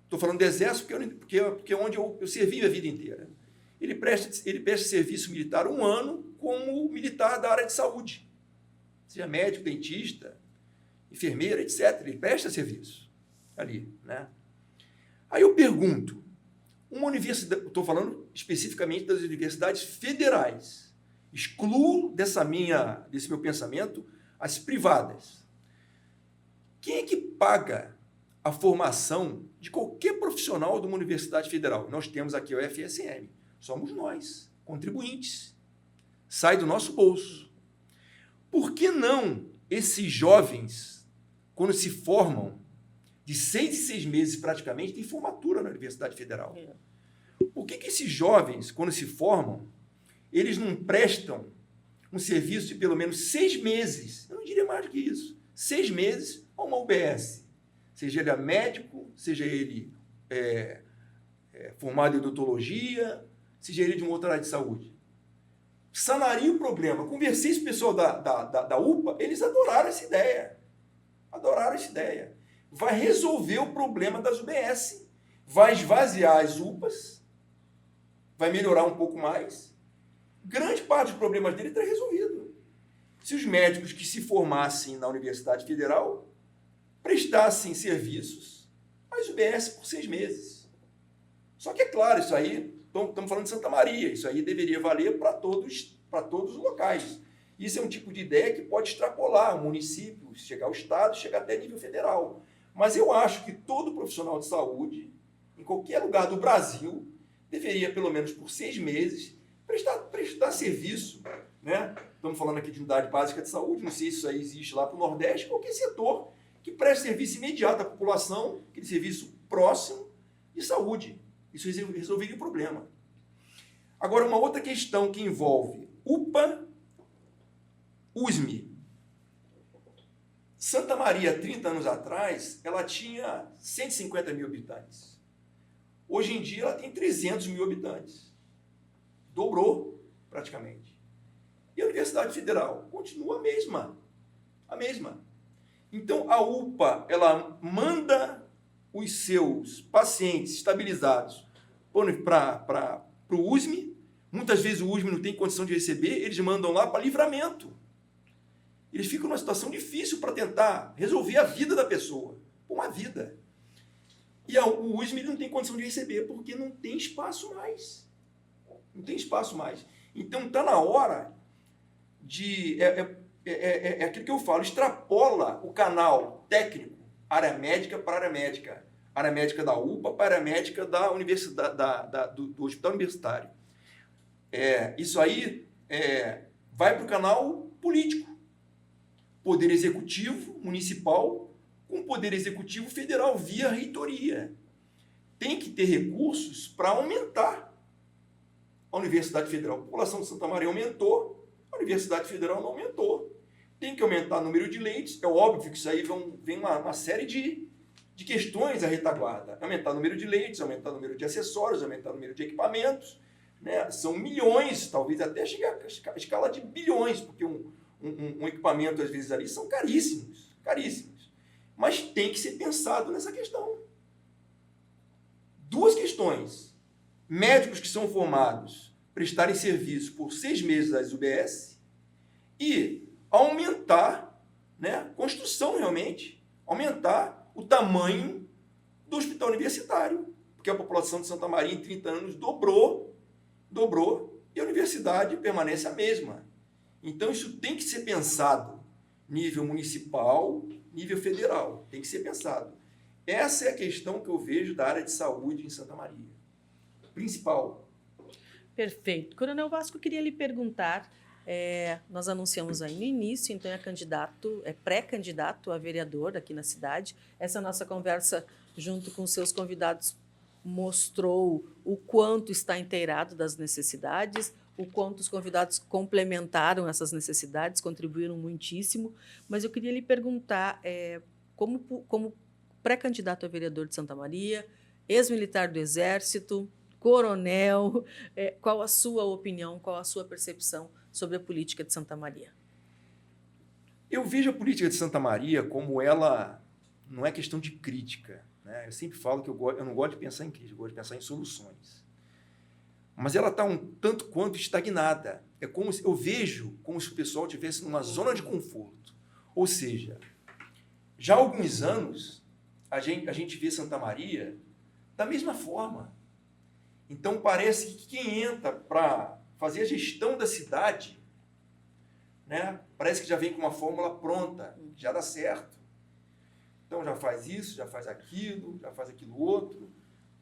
Speaker 2: Estou falando do Exército porque é onde eu servi a vida inteira. Ele presta serviço militar um ano como militar da área de saúde. Seja médico, dentista, enfermeira, etc. Ele presta serviço ali, né? Aí eu pergunto, uma universidade, estou falando especificamente das universidades federais, excluo desse meu pensamento as privadas. Quem é que paga a formação de qualquer profissional de uma universidade federal? Nós temos aqui o FSM. Somos nós, contribuintes. Sai do nosso bolso. Por que não esses jovens, quando se formam, de 6 em 6 meses praticamente, tem formatura na Universidade Federal? Por que esses jovens, quando se formam, eles não prestam um serviço de pelo menos 6 meses? Eu não diria mais do que isso. 6 meses a uma UBS. Seja ele médico, seja ele formado em odontologia, seja ele de uma outra área de saúde. Sanaria o problema. Conversei com o pessoal da UPA, eles adoraram essa ideia. Adoraram essa ideia. Vai resolver o problema das UBS. Vai esvaziar as UPAs, vai melhorar um pouco mais. Grande parte dos problemas dele está resolvido. Se os médicos que se formassem na Universidade Federal prestassem serviços às UBS por 6 meses. Só que, é claro, isso aí, estamos falando de Santa Maria, isso aí deveria valer para todos os locais. Isso é um tipo de ideia que pode extrapolar o município, chegar ao estado, chegar até nível federal. Mas eu acho que todo profissional de saúde, em qualquer lugar do Brasil, deveria, pelo menos por 6 meses, prestar serviço, né? Estamos falando aqui de unidade básica de saúde, não sei se isso aí existe lá para o Nordeste, qualquer setor que preste serviço imediato à população, aquele serviço próximo de saúde. Isso resolveria o problema. Agora, uma outra questão que envolve UPA, USME. Santa Maria, 30 anos atrás, ela tinha 150 mil habitantes. Hoje em dia, ela tem 300 mil habitantes. Dobrou, praticamente. E a Universidade Federal continua a mesma. A mesma. Então, a UPA, ela manda os seus pacientes estabilizados para o USME. Muitas vezes o USME não tem condição de receber, eles mandam lá para Livramento. Eles ficam numa situação difícil para tentar resolver a vida da pessoa. Uma vida. E o USME não tem condição de receber porque não tem espaço mais. Não tem espaço mais. Então, está na hora de... É aquilo que eu falo, extrapola o canal técnico, área médica para área médica. Área médica da UPA para área médica da universidade, do hospital universitário. Isso aí vai para o canal político. Poder executivo municipal com poder executivo federal via reitoria. Tem que ter recursos para aumentar a Universidade Federal. A população de Santa Maria aumentou, a Universidade Federal não aumentou. Tem que aumentar o número de leitos. É óbvio que isso aí vem uma série de questões à retaguarda. Aumentar o número de leitos, aumentar o número de acessórios, aumentar o número de equipamentos. Né? São milhões, talvez até chegar à escala de bilhões, porque um equipamento, às vezes, ali são caríssimos, caríssimos. Mas tem que ser pensado nessa questão. 2 questões. Médicos que são formados prestarem serviço por 6 meses às UBS e aumentar, né, construção realmente, aumentar o tamanho do hospital universitário, porque a população de Santa Maria em 30 anos dobrou, e a universidade permanece a mesma. Então, isso tem que ser pensado, nível municipal, nível federal, tem que ser pensado. Essa é a questão que eu vejo da área de saúde em Santa Maria. Principal.
Speaker 1: Perfeito. Coronel Vasco, eu queria lhe perguntar, nós anunciamos aí no início, então é pré-candidato a vereador aqui na cidade. Essa nossa conversa, junto com seus convidados, mostrou o quanto está inteirado das necessidades, o quanto os convidados complementaram essas necessidades, contribuíram muitíssimo. Mas eu queria lhe perguntar, como pré-candidato a vereador de Santa Maria, ex-militar do Exército, coronel, qual a sua opinião, qual a sua percepção sobre a política de Santa Maria?
Speaker 2: Eu vejo a política de Santa Maria como ela não é questão de crítica, né? Eu sempre falo que eu não gosto de pensar em crítica, eu gosto de pensar em soluções. Mas ela está um tanto quanto estagnada. Eu vejo como se o pessoal estivesse numa zona de conforto. Ou seja, já há alguns anos, a gente vê Santa Maria da mesma forma. Então, parece que quem entra para fazer a gestão da cidade, né, parece que já vem com uma fórmula pronta, já dá certo. Então, já faz isso, já faz aquilo outro,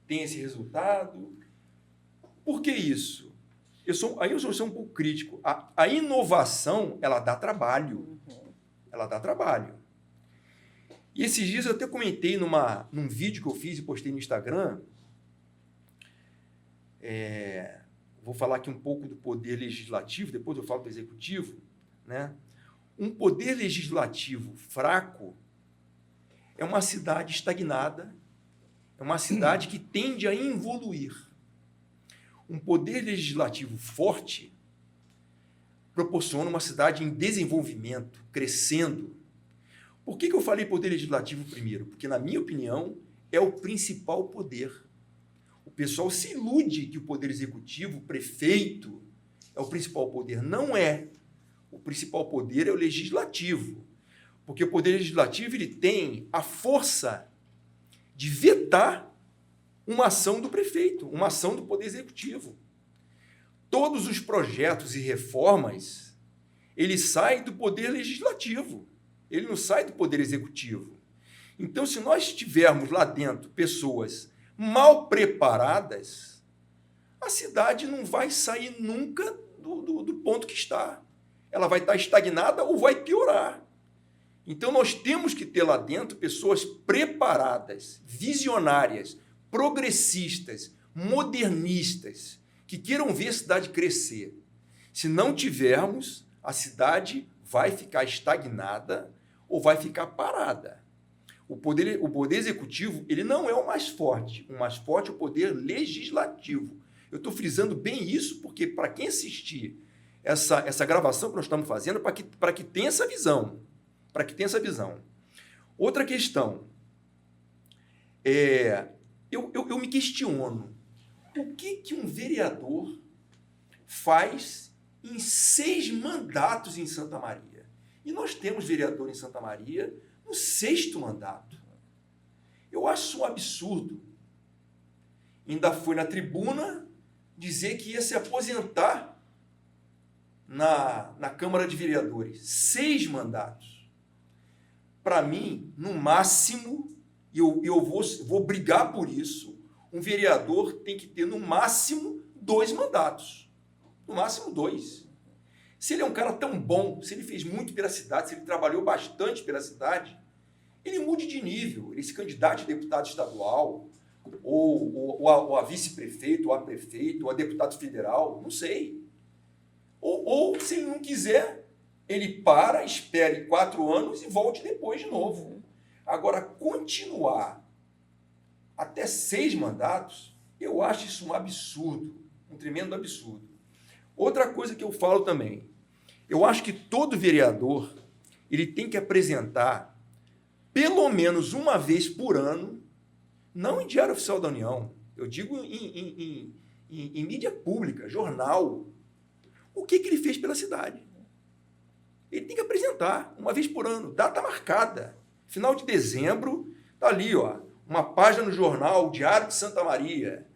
Speaker 2: tem esse resultado. Por que isso? Eu sou um pouco crítico. A inovação, ela dá trabalho. Ela dá trabalho. E esses dias eu até comentei num vídeo que eu fiz e postei no Instagram. Vou falar aqui um pouco do poder legislativo, depois eu falo do executivo, né? Um poder legislativo fraco é uma cidade estagnada, é uma cidade que tende a involuir. Um poder legislativo forte proporciona uma cidade em desenvolvimento, crescendo. Por que eu falei poder legislativo primeiro? Porque, na minha opinião, é o principal poder. O pessoal se ilude que o poder executivo, o prefeito, é o principal poder. Não é. O principal poder é o legislativo. Porque o poder legislativo ele tem a força de vetar uma ação do prefeito, uma ação do poder executivo. Todos os projetos e reformas, eles saem do poder legislativo. Ele não sai do poder executivo. Então, se nós tivermos lá dentro pessoas mal preparadas, a cidade não vai sair nunca do ponto que está. Ela vai estar estagnada ou vai piorar. Então, nós temos que ter lá dentro pessoas preparadas, visionárias, progressistas, modernistas, que queiram ver a cidade crescer. Se não tivermos, a cidade vai ficar estagnada ou vai ficar parada. O poder executivo ele não é o mais forte. O mais forte é o poder legislativo. Eu estou frisando bem isso porque, para quem assistir essa gravação que nós estamos fazendo, para que tenha essa visão. Para que tenha essa visão. Outra questão. Eu me questiono. O que um vereador faz em 6 mandatos em Santa Maria? E nós temos vereador em Santa Maria no 6º mandato. Eu acho um absurdo. Ainda foi na tribuna dizer que ia se aposentar na Câmara de Vereadores. 6 mandatos. Para mim, no máximo, e eu vou brigar por isso, um vereador tem que ter, no máximo, 2 mandatos. No máximo 2. Se ele é um cara tão bom, se ele fez muito pela cidade, se ele trabalhou bastante pela cidade, ele mude de nível, ele se candidate a deputado estadual, ou a vice-prefeito, ou a prefeito, ou a deputado federal, não sei. Ou se ele não quiser, ele espere 4 anos e volte depois de novo. Agora, continuar até 6 mandatos, eu acho isso um absurdo, um tremendo absurdo. Outra coisa que eu falo também, eu acho que todo vereador ele tem que apresentar pelo menos uma vez por ano, não em Diário Oficial da União, eu digo em mídia pública, jornal, o que ele fez pela cidade. Ele tem que apresentar uma vez por ano, data marcada. Final de dezembro, está ali, ó, uma página no jornal, Diário de Santa Maria,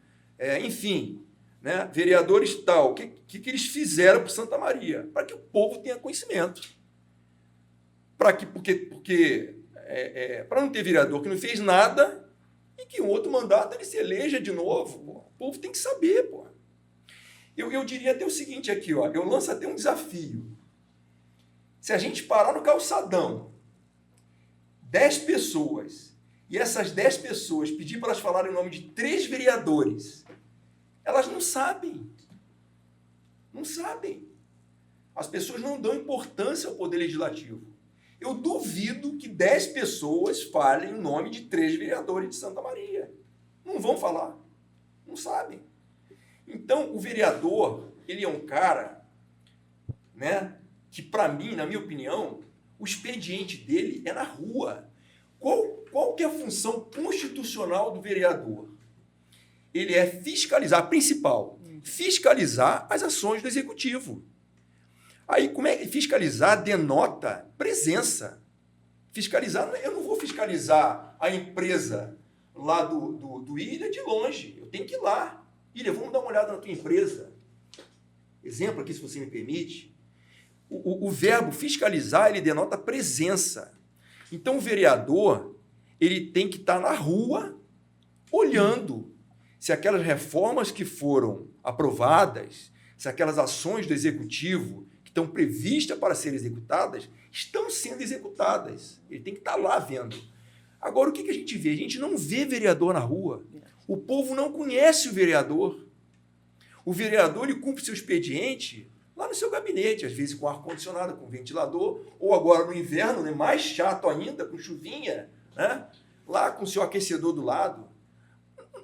Speaker 2: enfim, né? Vereadores tal, o que eles fizeram para Santa Maria? Para que o povo tenha conhecimento. Porque para não ter vereador que não fez nada e que um outro mandato ele se eleja de novo. Pô. O povo tem que saber. Pô. Eu diria até o seguinte aqui, ó, eu lanço até um desafio. Se a gente parar no calçadão, 10 pessoas, e essas 10 pessoas pedir para elas falarem o nome de 3 vereadores, elas não sabem. Não sabem. As pessoas não dão importância ao poder legislativo. Eu duvido que 10 pessoas falem o nome de 3 vereadores de Santa Maria. Não vão falar. Não sabem. Então, o vereador, ele é um cara, né, que, para mim, na minha opinião, o expediente dele é na rua. Qual que é a função constitucional do vereador? Ele é fiscalizar, a principal, fiscalizar as ações do executivo. Aí, como é que fiscalizar denota presença? Fiscalizar, eu não vou fiscalizar a empresa lá do Ilha de longe. Eu tenho que ir lá. Ilha, vamos dar uma olhada na tua empresa. Exemplo aqui, se você me permite. O verbo fiscalizar, ele denota presença. Então, o vereador, ele tem que estar na rua olhando se aquelas reformas que foram aprovadas, se aquelas ações do executivo que estão previstas para serem executadas, estão sendo executadas. Ele tem que estar lá vendo. Agora, o que a gente vê? A gente não vê vereador na rua. O povo não conhece o vereador. O vereador, ele cumpre seu expediente lá no seu gabinete, às vezes com ar-condicionado, com ventilador, ou agora no inverno, né, mais chato ainda, com chuvinha, né, lá com seu aquecedor do lado.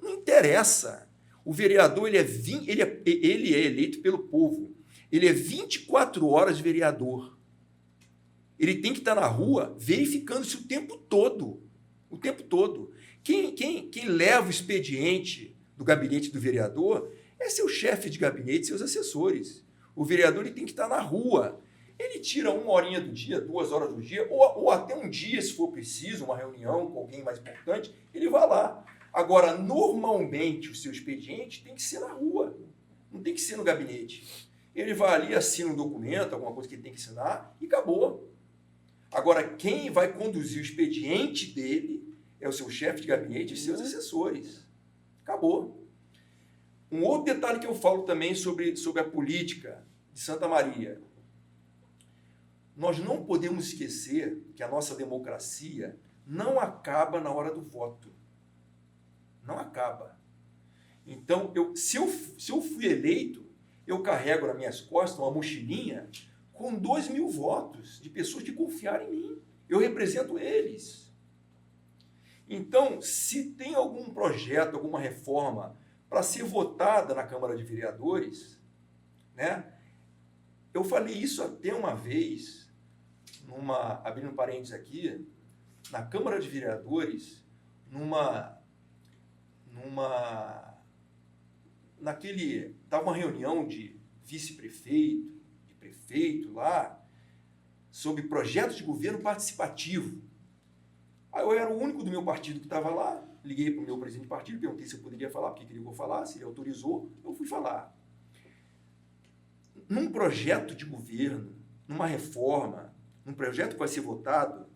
Speaker 2: Não interessa. O vereador, ele é eleito pelo povo. Ele é 24 horas vereador. Ele tem que estar na rua verificando-se o tempo todo. O tempo todo. Quem leva o expediente do gabinete do vereador é seu chefe de gabinete, seus assessores. O vereador ele tem que estar na rua. Ele tira 1 horinha do dia, 2 horas do dia, ou até um dia, se for preciso, uma reunião com alguém mais importante, ele vai lá. Agora, normalmente, o seu expediente tem que ser na rua, não tem que ser no gabinete. Ele vai ali, assina um documento, alguma coisa que ele tem que assinar, e acabou. Agora, quem vai conduzir o expediente dele é o seu chefe de gabinete e seus assessores. Acabou. Um outro detalhe que eu falo também sobre a política de Santa Maria. Nós não podemos esquecer que a nossa democracia não acaba na hora do voto. Não acaba. Então, se eu fui eleito, eu carrego nas minhas costas uma mochilinha com 2.000 votos de pessoas que confiaram em mim. Eu represento eles. Então, se tem algum projeto, alguma reforma para ser votada na Câmara de Vereadores, né? Eu falei isso até uma vez, abrindo parênteses aqui, na Câmara de Vereadores, estava uma reunião de vice-prefeito, de prefeito lá, sobre projetos de governo participativo. Aí eu era o único do meu partido que estava lá, liguei para o meu presidente de partido, perguntei se eu poderia falar, porque queria que eu falasse, ele autorizou, eu fui falar. Num projeto de governo, numa reforma, num projeto que vai ser votado,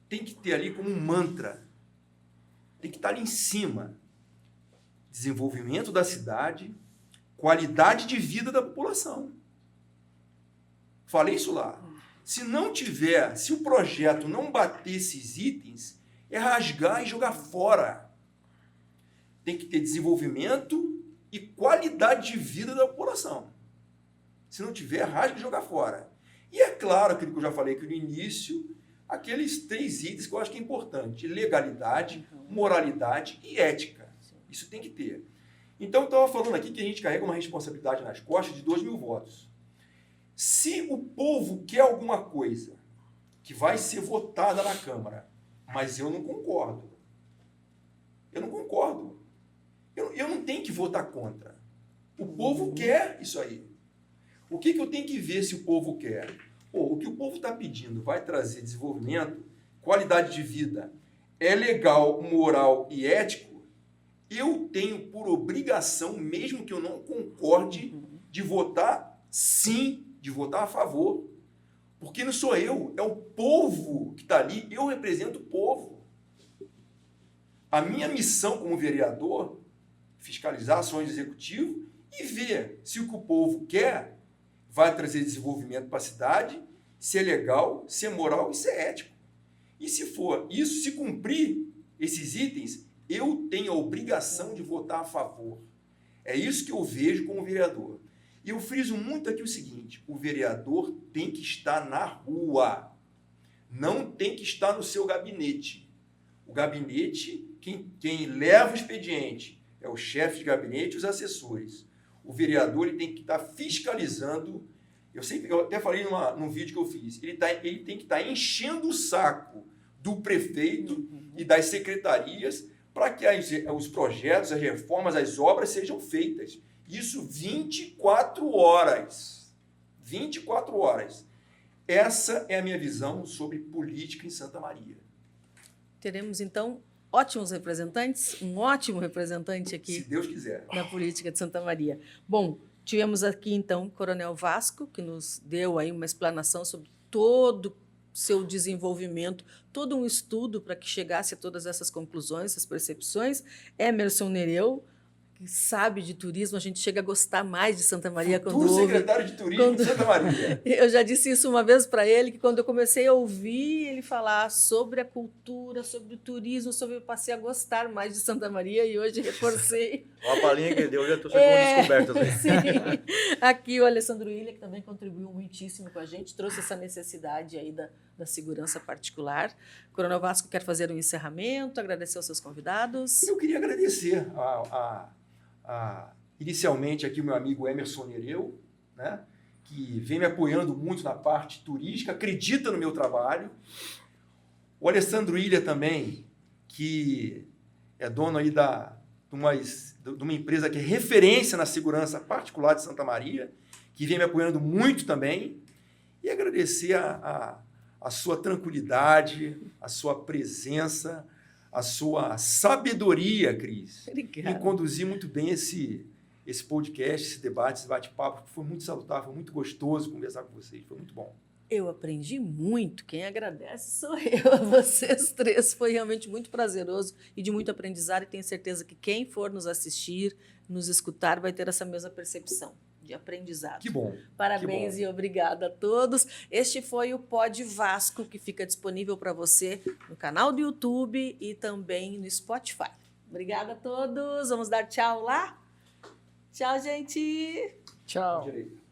Speaker 2: tem que ter ali como um mantra, tem que estar ali em cima. Desenvolvimento da cidade, qualidade de vida da população. Falei isso lá. Se não tiver, se o projeto não bater esses itens, é rasgar e jogar fora. Tem que ter desenvolvimento e qualidade de vida da população. Se não tiver, rasga e jogar fora. E é claro, aquilo que eu já falei aqui no início, aqueles 3 itens que eu acho que é importante: legalidade, moralidade e ética. Isso tem que ter. Então, eu estava falando aqui que a gente carrega uma responsabilidade nas costas de 2.000 votos. Se o povo quer alguma coisa que vai ser votada na Câmara, mas eu não concordo. Eu não concordo. Eu não tenho que votar contra. O povo quer isso aí. O que eu tenho que ver se o povo quer? O que o povo está pedindo vai trazer desenvolvimento, qualidade de vida, é legal, moral e ético, eu tenho por obrigação, mesmo que eu não concorde, de votar sim, de votar a favor. Porque não sou eu, é o povo que está ali, eu represento o povo. A minha missão como vereador, fiscalizar ações do executivo e ver se o que o povo quer vai trazer desenvolvimento para a cidade, se é legal, se é moral e se é ético. E se for isso, se cumprir esses itens, eu tenho a obrigação de votar a favor. É isso que eu vejo como vereador. E eu friso muito aqui o seguinte, o vereador tem que estar na rua, não tem que estar no seu gabinete. O gabinete, quem leva o expediente é o chefe de gabinete e os assessores. O vereador ele tem que estar fiscalizando. Eu até falei num vídeo que eu fiz. Ele tem que estar enchendo o saco do prefeito e das secretarias para que os projetos, as reformas, as obras sejam feitas. Isso 24 horas. 24 horas. Essa é a minha visão sobre política em Santa Maria.
Speaker 1: Teremos, então, ótimos representantes, um ótimo representante aqui.
Speaker 2: Se Deus quiser.
Speaker 1: Na política de Santa Maria. Bom, tivemos aqui, então, o Coronel Vasco, que nos deu aí uma explanação sobre todo o seu desenvolvimento, todo um estudo para que chegasse a todas essas conclusões, essas percepções. Emerson Nereu, que sabe de turismo, a gente chega a gostar mais de Santa Maria quando ouve.
Speaker 2: Secretário de Turismo de Santa Maria.
Speaker 1: Eu já disse isso uma vez para ele, que quando eu comecei a ouvir ele falar sobre a cultura, sobre o turismo, eu passei a gostar mais de Santa Maria e hoje reforcei.
Speaker 4: Uma palhinha que ele deu, eu já estou chegando com descobertas aí.
Speaker 1: Sim. Aqui o Alessandro Ilha, que também contribuiu muitíssimo com a gente, trouxe essa necessidade aí da segurança particular. Coronel Vasco quer fazer um encerramento, agradecer aos seus convidados.
Speaker 2: Eu queria agradecer inicialmente aqui o meu amigo Emerson Nereu, né, que vem me apoiando muito na parte turística, acredita no meu trabalho. O Alessandro Ilha também, que é dono aí de uma empresa que é referência na segurança particular de Santa Maria, que vem me apoiando muito também. E agradecer a sua tranquilidade, a sua presença, a sua sabedoria, Cris,
Speaker 1: Obrigada.
Speaker 2: em conduzir muito bem esse podcast, esse debate, esse bate-papo, que foi muito salutar, foi muito gostoso conversar com vocês, foi muito bom.
Speaker 1: Eu aprendi muito, quem agradece sou eu, vocês três, foi realmente muito prazeroso e de muito aprendizado, e tenho certeza que quem for nos assistir, nos escutar, vai ter essa mesma percepção de aprendizado.
Speaker 2: Que bom.
Speaker 1: Parabéns
Speaker 2: que bom.
Speaker 1: E obrigada a todos. Este foi o Pod Vasco, que fica disponível para você no canal do YouTube e também no Spotify. Obrigada a todos. Vamos dar tchau lá? Tchau, gente.
Speaker 3: Tchau.
Speaker 2: Direito.